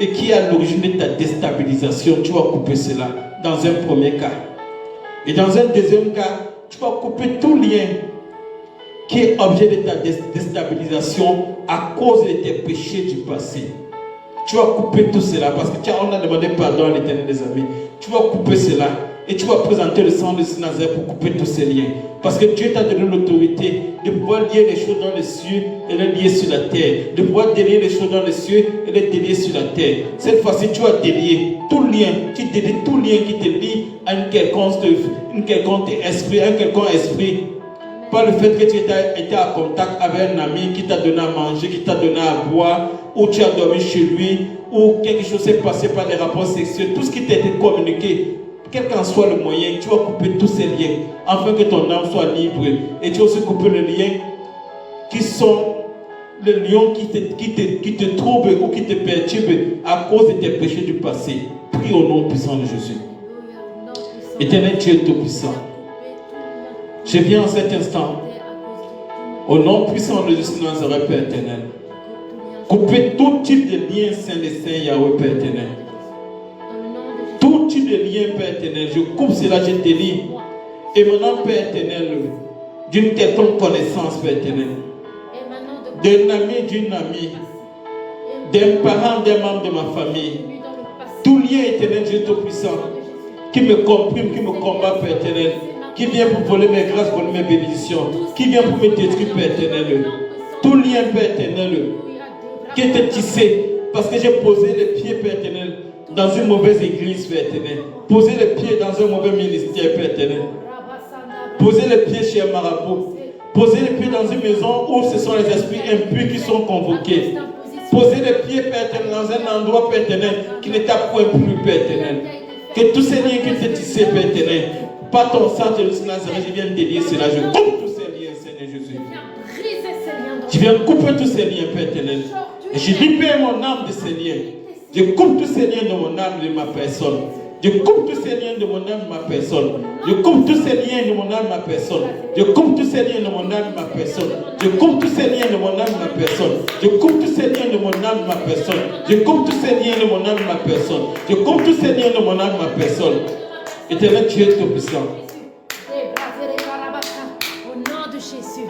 Speaker 1: et qui est à l'origine de ta déstabilisation, tu vas couper cela dans un premier cas. Et dans un deuxième cas, tu vas couper tout lien qui est objet de ta déstabilisation à cause de tes péchés du passé. Tu vas couper tout cela parce que on a demandé pardon à l'Éternel, des amis. Tu vas couper cela et tu vas présenter le sang de Nazareth pour couper tous ces liens. Parce que Dieu t'a donné l'autorité de pouvoir lier les choses dans les cieux et les lier sur la terre. De pouvoir délier les choses dans les cieux et les délier sur la terre. Cette fois-ci, tu vas délier tout lien qui te lie à un quelconque esprit, un quelconque esprit. Pas le fait que tu étais en contact avec un ami qui t'a donné à manger, qui t'a donné à boire, ou tu as dormi chez lui, ou quelque chose s'est passé par des rapports sexuels, tout ce qui t'a été communiqué, quel qu'en soit le moyen, tu vas couper tous ces liens, afin que ton âme soit libre. Et tu vas aussi couper les liens qui sont les liens qui te troublent ou qui te perturbent à cause de tes péchés du passé. Prie au nom puissant de Jésus. Éternel Dieu Tout-Puissant, je viens en cet instant, au nom puissant de Jésus Nazareth, Père éternel, couper tout type de lien saint des saints, Yahweh, Père éternel. Tout type de lien, Père éternel, je coupe cela, je délie. Et maintenant, Père éternel, d'une quelconque connaissance, Père éternel, d'un ami, d'une amie, d'un parent, d'un membre de ma famille, tout lien éternel, Dieu Tout-Puissant, qui me comprime, qui me combat, Père éternel, qui vient pour voler mes grâces, voler mes bénédictions, qui vient pour me détruire, Père éternel. Tout lien, Père éternel, qui était tissé, parce que j'ai posé les pieds, Père éternel, dans une mauvaise église, Père éternel. Poser les pieds dans un mauvais ministère, Père éternel. Poser les pieds chez un marabout. Poser les pieds dans une maison où ce sont les esprits impurs qui sont convoqués. Poser les pieds, Père éternel, dans un endroit, Père éternel, qui ne t'a point plus, Père éternel. Que tous ces liens qui étaient tissés, Père éternel, par ton sang de Nazareth, je viens de délier cela. Je coupe tous ces liens, Seigneur Jésus. Je viens couper tous ces liens, Père éternel. Et je libère mon âme de ces liens. Je coupe tous ces liens de mon âme, de ma personne. Je coupe tous ces liens de mon âme, de ma personne. Je coupe tous ces liens de mon âme, de ma personne. Je coupe tous ces liens de mon âme, de ma personne. Je coupe tous ces liens de mon âme, de ma personne. Je coupe tous ces liens de mon âme, de ma personne. Je coupe tous ces liens de mon âme, de ma personne. Je coupe tous ces liens de mon âme, de ma personne. Éternel Dieu Tout-Puissant.
Speaker 2: Au nom de Jésus.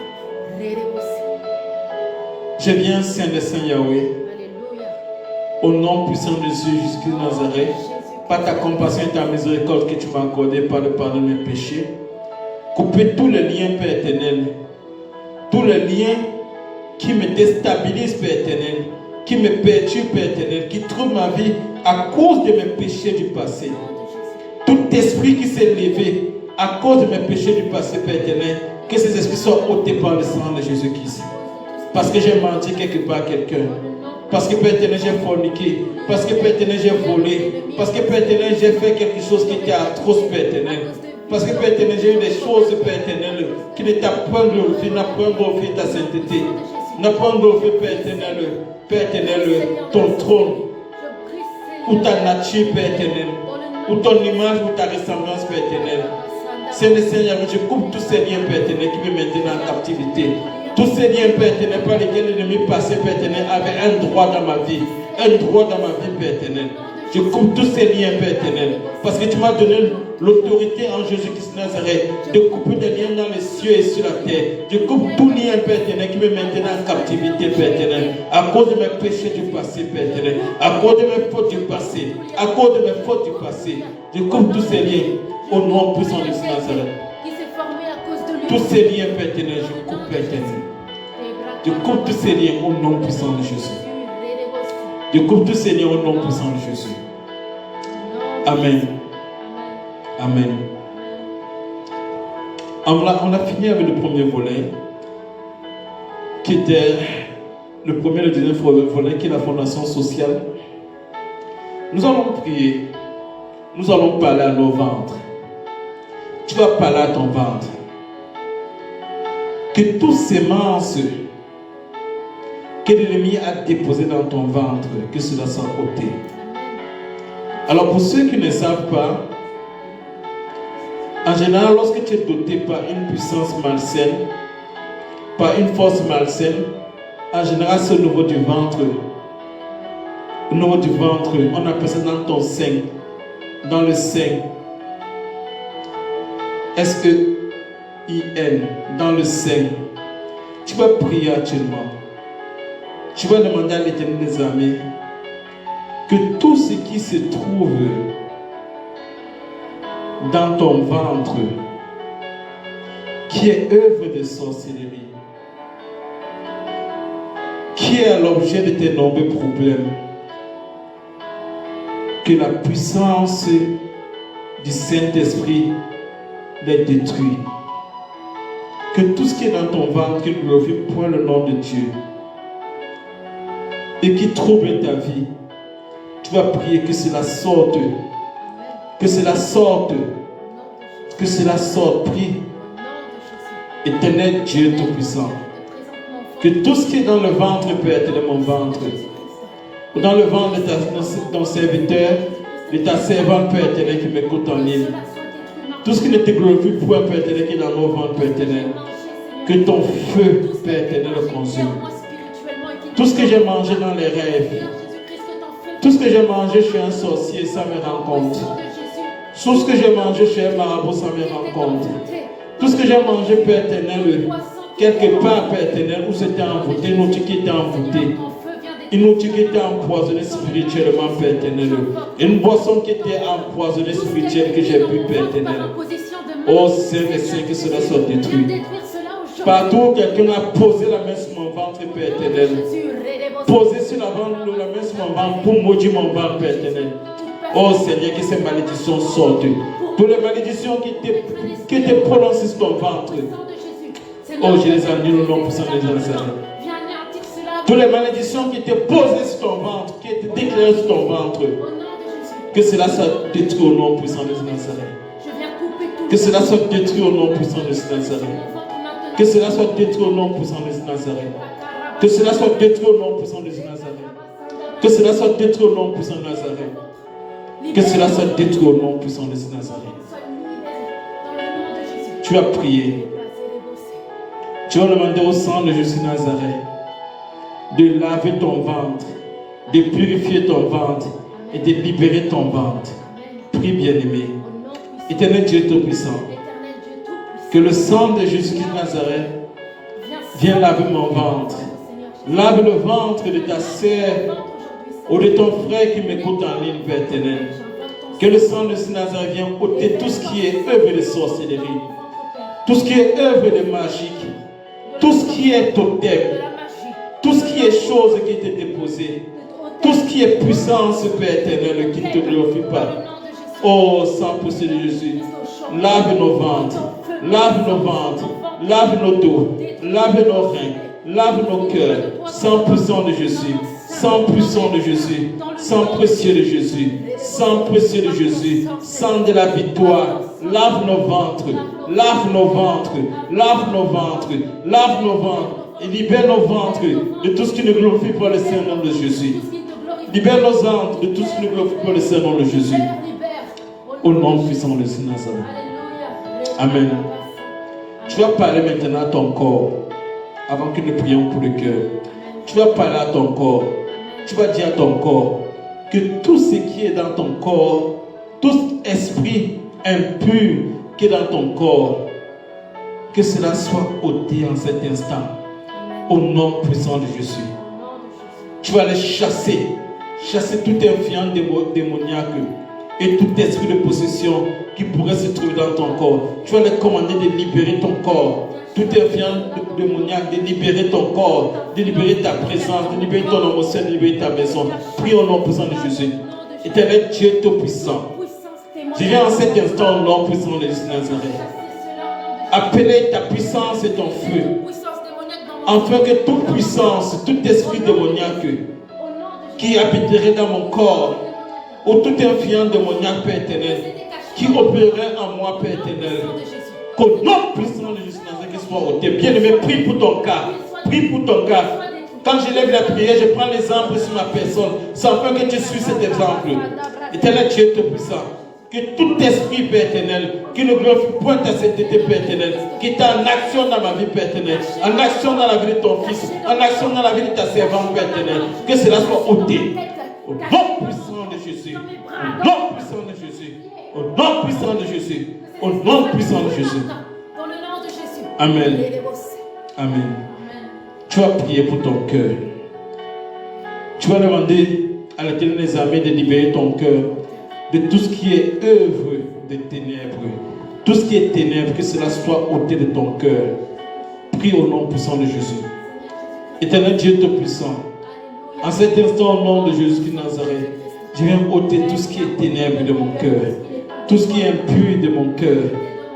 Speaker 1: Je viens, Saint des Saints Yahweh, au nom puissant de Jésus, Jésus de Nazareth, par ta compassion et ta miséricorde que tu m'as accordée par le pardon de mes péchés, couper tous les liens, Père éternel, tous les liens qui me déstabilisent, Père éternel, qui me perturbent, Père éternel, qui trouvent ma vie à cause de mes péchés du passé. Tout esprit qui s'est levé à cause de mes péchés du passé, Père éternel, que ces esprits soient ôtés par le sang de Jésus-Christ. Parce que j'ai menti quelque part à quelqu'un. Parce que Père éternel, j'ai forniqué. Parce que Père éternel, j'ai volé. Parce que Père éternel, j'ai fait quelque chose qui était atroce, Père éternel. Parce que Père éternel, j'ai eu des choses, Père éternel, qui ne t'a point glorifié, n'a point glorifié ta sainteté. N'a point glorifié, Père éternel, ton trône. Ou ta nature, Père éternel. Ou ton image, ou ta ressemblance, Père éternel. Seigneur, je coupe tous ces liens, Père éternel, qui me maintiennent en captivité. Tous ces liens, Père éternel, par lesquels l'ennemi passé, Père éternel, avait un droit dans ma vie. Un droit dans ma vie, Père éternel. Je coupe tous ces liens, Père éternel. Parce que tu m'as donné l'autorité en Jésus-Christ Nazareth de couper des liens dans les cieux et sur la terre. Je coupe tout lien, Père éternel, qui me maintenait en captivité, Père éternel. À cause de mes péchés du passé, Père éternel. À cause de mes fautes du passé. À cause de mes fautes du passé. Je coupe tous ces liens au nom puissant de Nazareth. Tous ces liens, Père éternel, je coupe, Père éternel. Je coupe tous ces liens au nom puissant de Jésus. Je coupe tout Seigneur au nom puissant de Jésus. Amen. Amen. On a fini avec le premier volet, qui était le premier et le deuxième volet, qui est la fondation sociale. Nous allons prier. Nous allons parler à nos ventres. Tu vas parler à ton ventre. Que toutes ces semences que l'ennemi a déposées dans ton ventre, que cela soit ôté. Alors pour ceux qui ne savent pas, en général, lorsque tu es doté par une puissance malsaine, par une force malsaine, en général c'est au niveau du ventre. Au niveau du ventre, on appelle ça dans ton sein, dans le sein. S-E-I-N, dans le sein. Tu vas prier actuellement. Tu vas demander à l'Éternel des armées que tout ce qui se trouve dans ton ventre, qui est œuvre de sorcellerie, qui est à l'objet de tes nombreux problèmes, que la puissance du Saint-Esprit les détruit. Que tout ce qui est dans ton ventre, qui ne glorifie point le nom de Dieu et qui trouble ta vie, tu vas prier que cela sorte. Que cela sorte. Que cela sorte. Prie. Éternel Dieu Tout-Puissant. Que tout ce qui est dans le ventre, Père, de mon ventre, ou dans le ventre de ton serviteur, de ta servante, Père éternel, qui m'écoute en ligne, tout ce qui ne te glorifie point, Père éternel, qui est dans nos ventres, Père éternel, que ton feu, Père éternel, le consume. Tout ce que j'ai mangé dans les rêves, tout ce que j'ai mangé chez un sorcier, ça me rend compte. Tout ce que j'ai mangé chez un marabout, ça me rend compte. Tout ce que j'ai mangé, Père éternel, quelque part, Père éternel, où c'était envoûté, nous qui était envoûté. Une eau qui était empoisonnée spirituellement, Père éternel. Une boisson qui était empoisonnée spirituellement que j'ai bu, Père éternel. Oh Seigneur et Saint, que cela soit détruit. Partout où quelqu'un a posé la main sur mon ventre, Père éternel. Posé sur la main sur mon ventre pour maudire mon ventre, Père éternel. Oh Seigneur, que ces malédictions sortent. Toutes les malédictions qui étaient prononcées sur ton ventre. Oh, je les annule au nom puissant de Nazareth. Toutes les malédictions qui étaient posées sur ton ventre, qui étaient déclarées sur ton ventre, que cela soit détruit au nom puissant de Nazareth. Que cela soit détruit au nom puissant de Nazareth. Que cela soit détruit au nom puissant de Nazareth. Que cela soit détruit au nom puissant de Nazareth. Que cela soit détruit au nom puissant de Nazareth. Que cela soit détruit au nom puissant de Nazareth. Tu vas prier. Tu vas demander au sang de Jésus de Nazareth de laver ton ventre, de purifier ton ventre et de libérer ton ventre. Prie, bien-aimé. Éternel Dieu Tout-Puissant, que le sang de Jésus-Christ de Nazareth vienne laver mon ventre. Lave le ventre de ta sœur ou de ton frère qui m'écoute en ligne, Père éternel. Que le sang de Nazareth vienne ôter tout ce qui est œuvre de sorcellerie, tout ce qui est œuvre de magie, tout ce qui est totem, tout ce qui est chose qui était déposée, tout ce qui est puissance, Père éternel, qui ne te glorifie pas. Oh, sang poussé de Jésus, lave nos ventres, lave nos ventres, lave nos dos, lave nos reins, lave nos cœurs, sang puissant de Jésus, sang puissant de Jésus, sang précieux de Jésus, sang précieux de Jésus, sang de la victoire. Lave nos ventres, lave nos ventres, lave nos ventres, lave nos ventres et libère nos ventres de tout ce qui ne glorifie pas le Saint-Nom de Jésus. Libère nos ventres de tout ce qui ne glorifie pas le Saint-Nom de Jésus. Au nom puissant de Nazareth. Amen. Tu vas parler maintenant à ton corps avant que nous prions pour le cœur. Tu vas parler à ton corps. Tu vas dire à ton corps que tout ce qui est dans ton corps, tout esprit impur qui est dans ton corps, que cela soit ôté en cet instant. Au nom puissant de Jésus. Tu vas les chasser. Chasser toute influence démoniaque et tout esprit de possession qui pourrait se trouver dans ton corps. Tu vas leur commander de libérer ton corps. Tout influence démoniaque, de libérer ton corps, de libérer ta présence, de libérer ton émotion, de libérer ta maison. Prie au nom puissant de Jésus. Éternel Dieu Tout-Puissant, je viens en cet instant au nom puissant de Jésus Nazareth. Appeler ta puissance et ton feu, afin que toute puissance, tout esprit démoniaque qui habiterait dans mon corps, ou toute influence démoniaque, Père éternel, qui opérerait en moi, Père éternel, qu'au nom puissant de Jésus Nazareth, qu'il soit ôté. Bien-aimé, prie pour ton cas. Prie pour ton cas. Quand je lève la prière, je prends l'exemple sur ma personne, sans peur que tu suives cet exemple. Éternel Dieu Tout-Puissant, que tout esprit, Père éternel, qui ne glorifie point ta sainteté, Père éternel, qui est en action dans ma vie, Père éternel, en action dans la vie de ton fils, en action dans la vie de ta servante, Père éternel, que cela soit ôté. Au nom puissant de Jésus. Au nom puissant de Jésus. Au nom puissant de Jésus. Au nom puissant de Jésus.
Speaker 2: Dans le nom de Jésus.
Speaker 1: Amen. Amen. Tu vas prier pour ton cœur. Tu vas demander à l'Éternel des armées de libérer ton cœur de tout ce qui est œuvre de ténèbres. Tout ce qui est ténèbres, que cela soit ôté de ton cœur. Prie au nom puissant de Jésus. Éternel Dieu Tout-Puissant, en cet instant, au nom de Jésus de Nazareth, je viens ôter tout ce qui est ténèbres de mon cœur, tout ce qui est impur de mon cœur,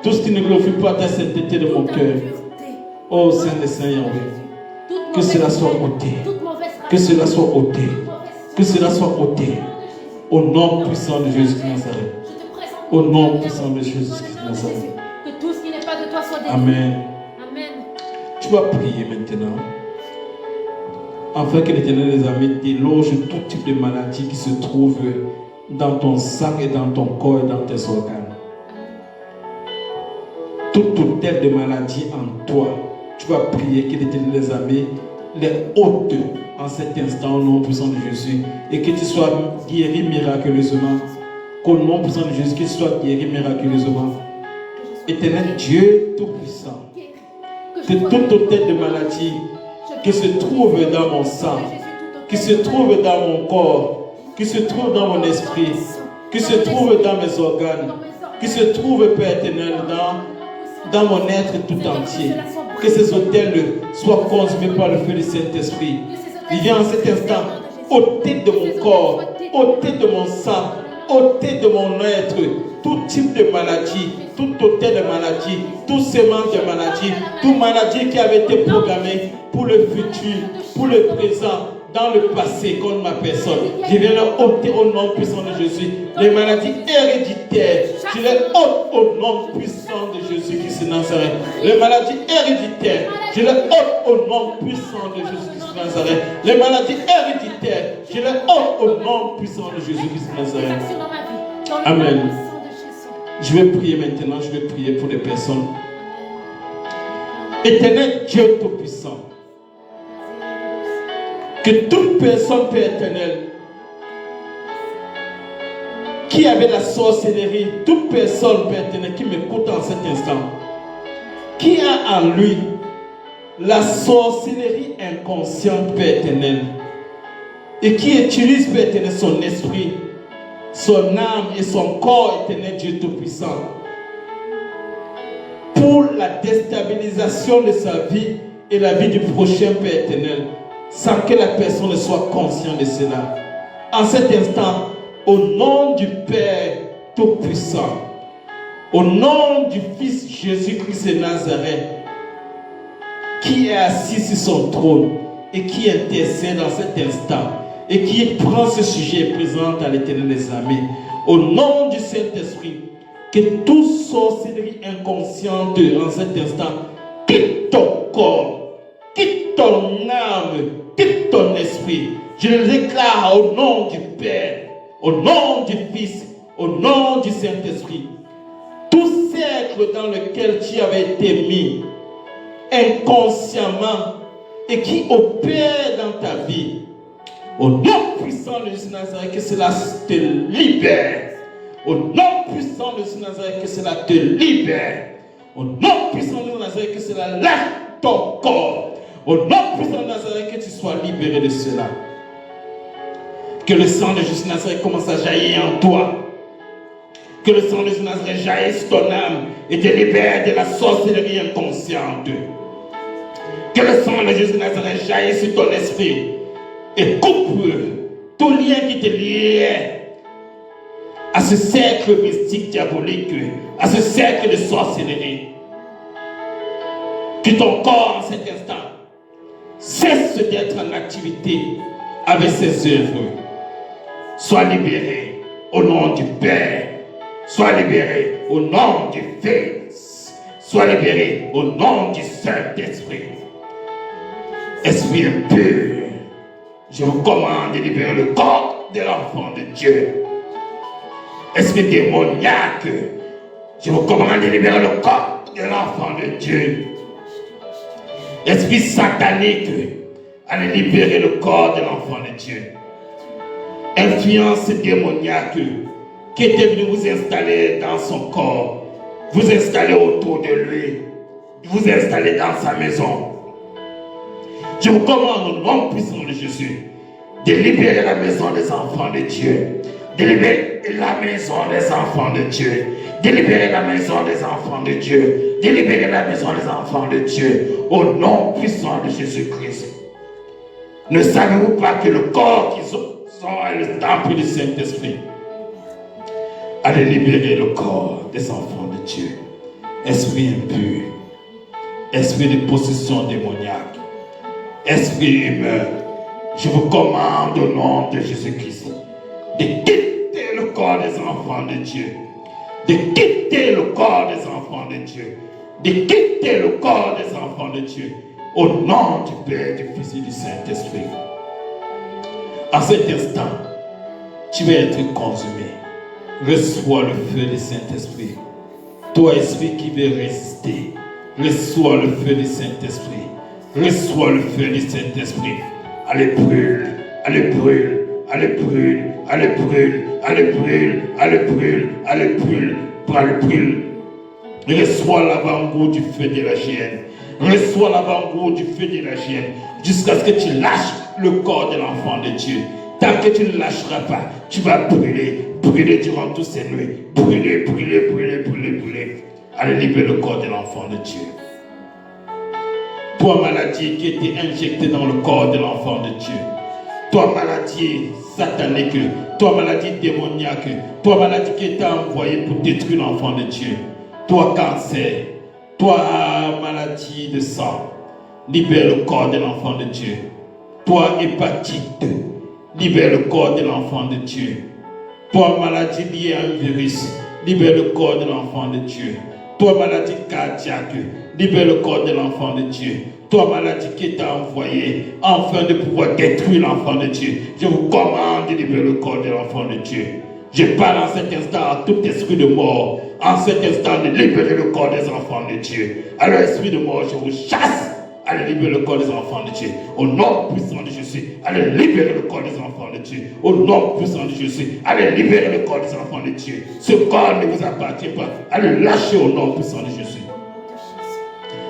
Speaker 1: tout ce qui ne glorifie pas ta sainteté de mon cœur. Oh Saint des Saints Yahweh, que cela soit ôté, que cela soit ôté, que cela soit ôté, au nom puissant de Jésus de Nazareth, au nom puissant de Jésus de Nazareth.
Speaker 2: Que tout ce qui n'est pas de toi soit détruit.
Speaker 1: Amen.
Speaker 2: Amen.
Speaker 1: Tu vas prier maintenant, afin que l'Éternel des armées déloge tout type de maladie qui se trouve dans ton sang et dans ton corps et dans tes organes. Toute hôtel de maladie en toi, tu vas prier que l'Éternel des armées les ôte en cet instant au nom puissant de Jésus et que tu sois guéri miraculeusement. Qu'au nom puissant de Jésus, que tu sois guéri miraculeusement. Éternel Dieu Tout-Puissant, que toute hôtel de maladie qui se trouve dans mon sang, qui se trouve dans mon corps, qui se trouve dans mon esprit, qui se trouve dans mes organes, qui se trouve, Père éternel, dans mon être tout entier. Que ces hôtels soient consumés par le feu du Saint-Esprit. Il vient en cet instant ôter de mon corps, ôter de mon sang, ôter de mon être tout type de maladie, tout hôtel de maladie, tout sémence de maladie, toute maladie qui avait été programmée pour le futur, pour le présent, dans le passé contre ma personne. Je viens leur ôter au nom puissant de Jésus. Les maladies héréditaires, je les ôte au nom puissant de Jésus-Christ de Nazareth. Les maladies héréditaires, je les ôte au nom puissant de Jésus-Christ de Nazareth. Les maladies héréditaires, je les ôte au nom puissant de Jésus-Christ de Nazareth. Amen. Je vais prier maintenant, je vais prier pour les personnes. Éternel Dieu Tout-Puissant, que toute personne, Père éternel, qui avait la sorcellerie, toute personne, Père éternel, qui m'écoute en cet instant, qui a en lui la sorcellerie inconsciente, Père éternel, et qui utilise, Père éternel, son esprit, son âme et son corps, éternel Dieu Tout-Puissant, pour la déstabilisation de sa vie et la vie du prochain, Père éternel, sans que la personne ne soit consciente de cela. En cet instant, au nom du Père Tout-Puissant, au nom du Fils Jésus-Christ de Nazareth, qui est assis sur son trône et qui intercède dans cet instant et qui prend ce sujet et présente à l'Éternel des armées, au nom du Saint-Esprit, que toute sorcellerie inconsciente en cet instant quitte ton corps, quitte ton âme, quitte ton esprit. Je le déclare au nom du Père, au nom du Fils, au nom du Saint-Esprit. Tout cercle dans lequel tu avais été mis inconsciemment et qui opère dans ta vie, au nom puissant de Jésus Nazareth, que cela te libère. Au nom puissant de Jésus Nazareth, que cela te libère. Au nom puissant de Jésus Nazareth, que cela lâche ton corps. Au nom puissant de Nazareth, que tu sois libéré de cela. Que le sang de Jésus Nazareth commence à jaillir en toi. Que le sang de Jésus Nazareth jaillisse ton âme et te libère de la sorcellerie inconsciente. Que le sang de Jésus Nazareth jaillisse sur ton esprit et coupe tout lien qui te liait à ce cercle mystique diabolique, à ce cercle de sorcellerie. Que ton corps en cet instant cesse d'être en activité avec ses œuvres. Sois libéré au nom du Père. Sois libéré au nom du Fils. Sois libéré au nom du Saint-Esprit. Esprit impur, je vous commande de libérer le corps de l'enfant de Dieu. Esprit démoniaque, je vous commande de libérer le corps de l'enfant de Dieu. Esprit satanique, allez libérer le corps de l'enfant de Dieu. Influence démoniaque qui était venu vous installer dans son corps, vous installer autour de lui, vous installer dans sa maison. Je vous commande au nom puissant de Jésus de libérer la maison des enfants de Dieu, de libérer la maison des enfants de Dieu, de libérer la maison des enfants de Dieu, de libérer la maison des enfants de Dieu, au nom puissant de Jésus-Christ. Ne savez-vous pas que le corps qu'ils ont est le temple du Saint-Esprit? Allez libérer le corps des enfants de Dieu. Esprit impur, esprit de possession démoniaque, esprit humain, je vous commande au nom de Jésus-Christ de quitter le corps des enfants de Dieu, de quitter le corps des enfants de Dieu, de quitter le corps des enfants de Dieu, au nom du Père, du Fils et du Saint-Esprit. En cet instant, tu vas être consumé. Reçois le feu du Saint-Esprit. Toi, esprit qui veut résister, reçois le feu du Saint-Esprit. Reçois le feu du Saint-Esprit. Allez, brûle, allez, brûle, allez, brûle, allez, brûle, allez, brûle, allez, brûle, allez, brûle, allez, brûle. Reçois l'avant-goût du feu de la chienne. Reçois l'avant-goût du feu de la chienne. Jusqu'à ce que tu lâches le corps de l'enfant de Dieu. Tant que tu ne lâcheras pas, tu vas brûler, brûler durant toutes ces nuits. Brûler, brûler, brûler, brûler, brûler. Allez, libérer le corps de l'enfant de Dieu. Toi, maladie qui était injectée dans le corps de l'enfant de Dieu. Toi, maladie satanique. Toi, maladie démoniaque. Toi, maladie qui était envoyée pour détruire l'enfant de Dieu. Toi, cancer. Toi, maladie de sang. Libère le corps de l'enfant de Dieu. Toi, hépatite. Libère le corps de l'enfant de Dieu. Toi, maladie liée à un virus. Libère le corps de l'enfant de Dieu. Toi, maladie cardiaque. Libère le corps de l'enfant de Dieu. Toi, maladie qui t'a envoyé afin de pouvoir détruire l'enfant de Dieu. Je vous commande de libérer le corps de l'enfant de Dieu. Je parle en cet instant à tout esprit de mort. En cet instant de libérer le corps des enfants de Dieu. Alors, esprit de mort, je vous chasse. Allez libérer le corps des enfants de Dieu. Au nom puissant de Jésus. Allez libérer le corps des enfants de Dieu. Au nom puissant de Jésus. Allez libérer le corps des enfants de Dieu. Ce corps ne vous appartient pas. Allez lâcher au nom puissant de Jésus.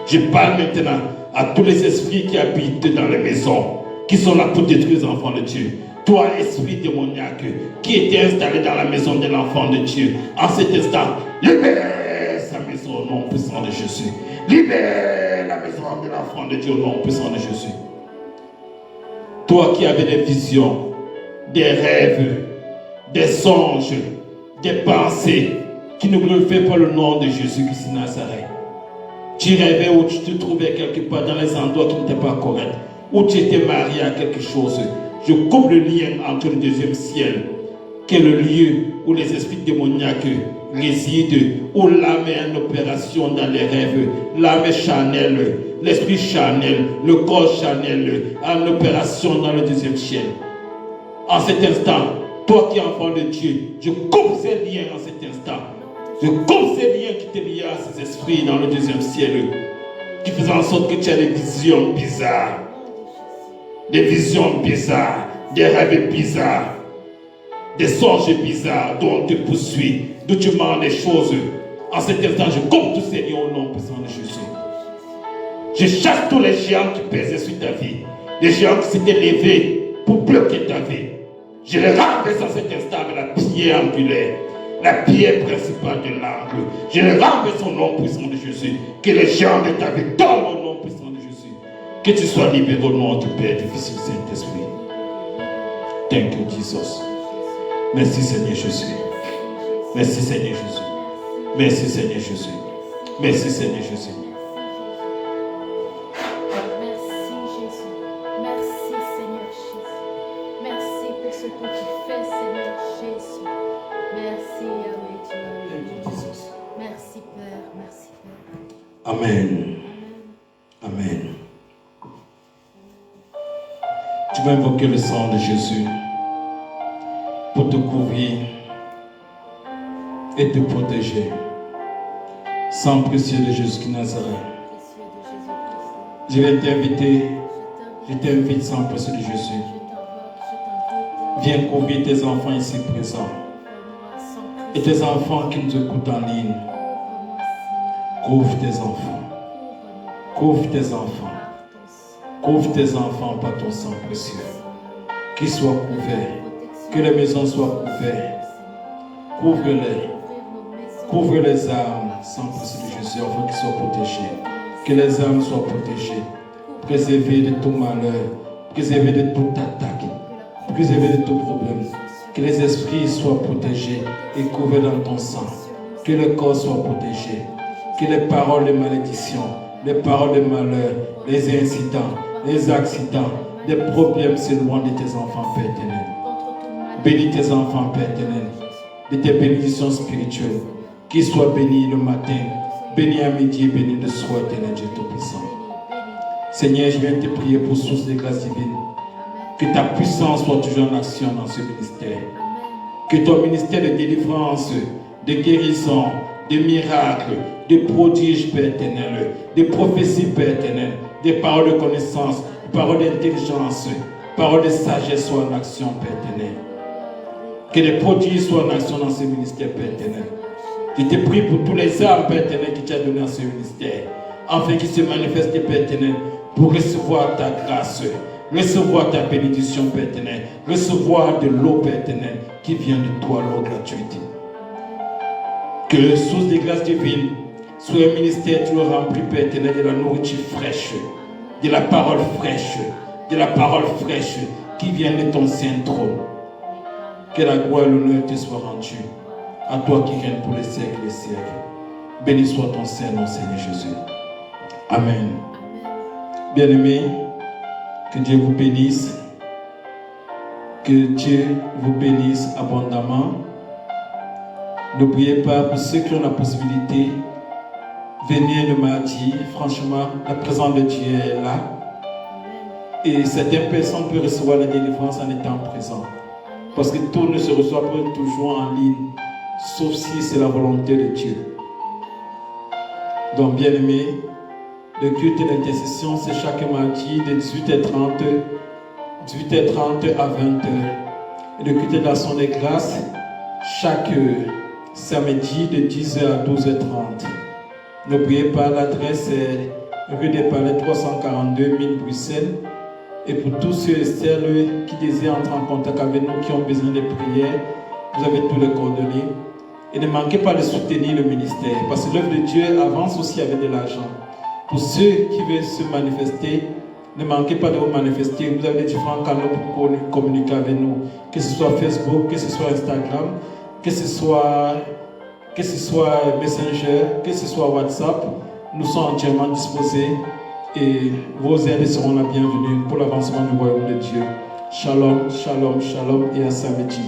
Speaker 1: Je parle maintenant à tous les esprits qui habitent dans les maisons, qui sont là pour détruire les enfants de Dieu. Toi, esprit démoniaque, qui était installé dans la maison de l'enfant de Dieu, en cet instant, libère sa maison au nom puissant de Jésus. Libère la maison de l'enfant de Dieu au nom puissant de Jésus. Toi qui avais des visions, des rêves, des songes, des pensées qui ne glorifiaient pas le nom de Jésus-Christ de Nazareth. Tu rêvais où tu te trouvais quelque part dans les endroits qui n'étaient pas corrects, où tu étais marié à quelque chose. Je coupe le lien entre le deuxième ciel, qui est le lieu où les esprits démoniaques résident, où l'âme est en opération dans les rêves, l'âme est charnelle, l'esprit charnel, le corps charnel, en opération dans le deuxième ciel. En cet instant, toi qui es enfant de Dieu, je coupe ces liens en cet instant. Je coupe ces liens qui te lient à ces esprits dans le deuxième ciel, qui faisaient en sorte que tu as des visions bizarres, des rêves bizarres, des songes bizarres dont on te poursuit, d'où tu manges des choses. En cet instant, je coupe tous ces liens au nom puissant de Jésus. Je chasse tous les géants qui pesaient sur ta vie, les géants qui s'étaient levés pour bloquer ta vie. Je les renverse en cet instant avec la pierre angulaire. la pierre principale de l'angle. Je le renverse au nom puissant de Jésus. Que les gens de ta vie tombent au nom puissant de Jésus. Que tu sois libéré au nom du Père, du Fils et du Saint-Esprit. Thank you, Jesus. Merci Seigneur Jésus. Merci Seigneur Jésus. Merci Seigneur Jésus. Merci Seigneur Jésus.
Speaker 2: Merci Jésus. Merci Seigneur Jésus. Merci pour ce que tu fais Seigneur Jésus. Merci Yahweh Dieu. Merci Père. Merci Père.
Speaker 1: Amen. Amen. Tu vas invoquer le sang de Jésus pour te couvrir et te protéger. Sang précieux de Jésus de Nazareth. Je vais t'inviter, je t'invite, sang précieux de Jésus. Viens couvrir tes enfants ici présents et tes enfants qui nous écoutent en ligne. Couvre tes enfants. Couvre tes enfants. Couvre tes enfants par ton sang précieux. Qu'ils soient couverts. Que les maisons soient couvertes. Couvre-les. Couvre les âmes, sang précieux de Jésus, afin qu'ils soient protégés. Que les âmes soient protégées. Préservées de tout malheur. Préservées de toute attaque. Préservées de tout problème. Que les esprits soient protégés et couverts dans ton sang. Que le corps soit protégé. Que les paroles de malédiction, les paroles de malheur, les incidents, les accidents, les problèmes s'éloignent de tes enfants, Père éternel. Bénis tes enfants, Père éternel, de tes bénédictions spirituelles. Qu'ils soient bénis le matin, bénis à midi et bénis le soir, éternel Dieu Tout-Puissant. Seigneur, je viens te prier pour source de grâce divine. Que ta puissance soit toujours en action dans ce ministère. Que ton ministère de délivrance, de guérison, de miracles, de prodiges, Père éternel, de prophéties, Père éternel, des paroles de connaissance, des paroles d'intelligence, paroles de sagesse soient en action, Père éternel. Que les prodiges soient en action dans ce ministère, Père éternel. Je te prie pour tous les âmes, Père éternel, qui t'as donné à ce ministère, afin qu'ils se manifestent, Père éternel, pour recevoir ta grâce, recevoir ta bénédiction, Père éternel, recevoir de l'eau, Père éternel, qui vient de toi, l'eau gratuite. Que le source de grâce divine soit un ministère toujours rempli, Père éternel, de la nourriture fraîche, de la parole fraîche, de la parole fraîche qui vient de ton saint trône. Que la gloire et l'honneur te soient rendus à toi qui règne pour les siècles et les siècles. Béni soit ton saint nom, Seigneur Jésus. Amen. Bien-aimés, que Dieu vous bénisse. Que Dieu vous bénisse abondamment. N'oubliez pas, pour ceux qui ont la possibilité, venez le mardi. Franchement, la présence de Dieu est là. Et certaines personnes peuvent recevoir la délivrance en étant présents. Parce que tout ne se reçoit pas toujours en ligne, sauf si c'est la volonté de Dieu. Donc, bien aimé, le culte de l'intercession, c'est chaque mardi de 18h30 à 20h. Et le culte de l'action des grâces, chaque samedi de 10h à 12h30. N'oubliez pas, l'adresse est rue des Palais 342 000 Bruxelles. Et pour tous ceux et celles qui désirent entrer en contact avec nous, qui ont besoin de prières, vous avez tous les coordonnées. Et ne manquez pas de soutenir le ministère, parce que l'œuvre de Dieu avance aussi avec de l'argent. Pour ceux qui veulent se manifester, ne manquez pas de vous manifester. Vous avez différents canaux pour communiquer avec nous, que ce soit Facebook, que ce soit Instagram, que ce soit Messenger, que ce soit WhatsApp. Nous sommes entièrement disposés. Et vos aides seront la bienvenue pour l'avancement du royaume de Dieu. Shalom, shalom, shalom et à samedi.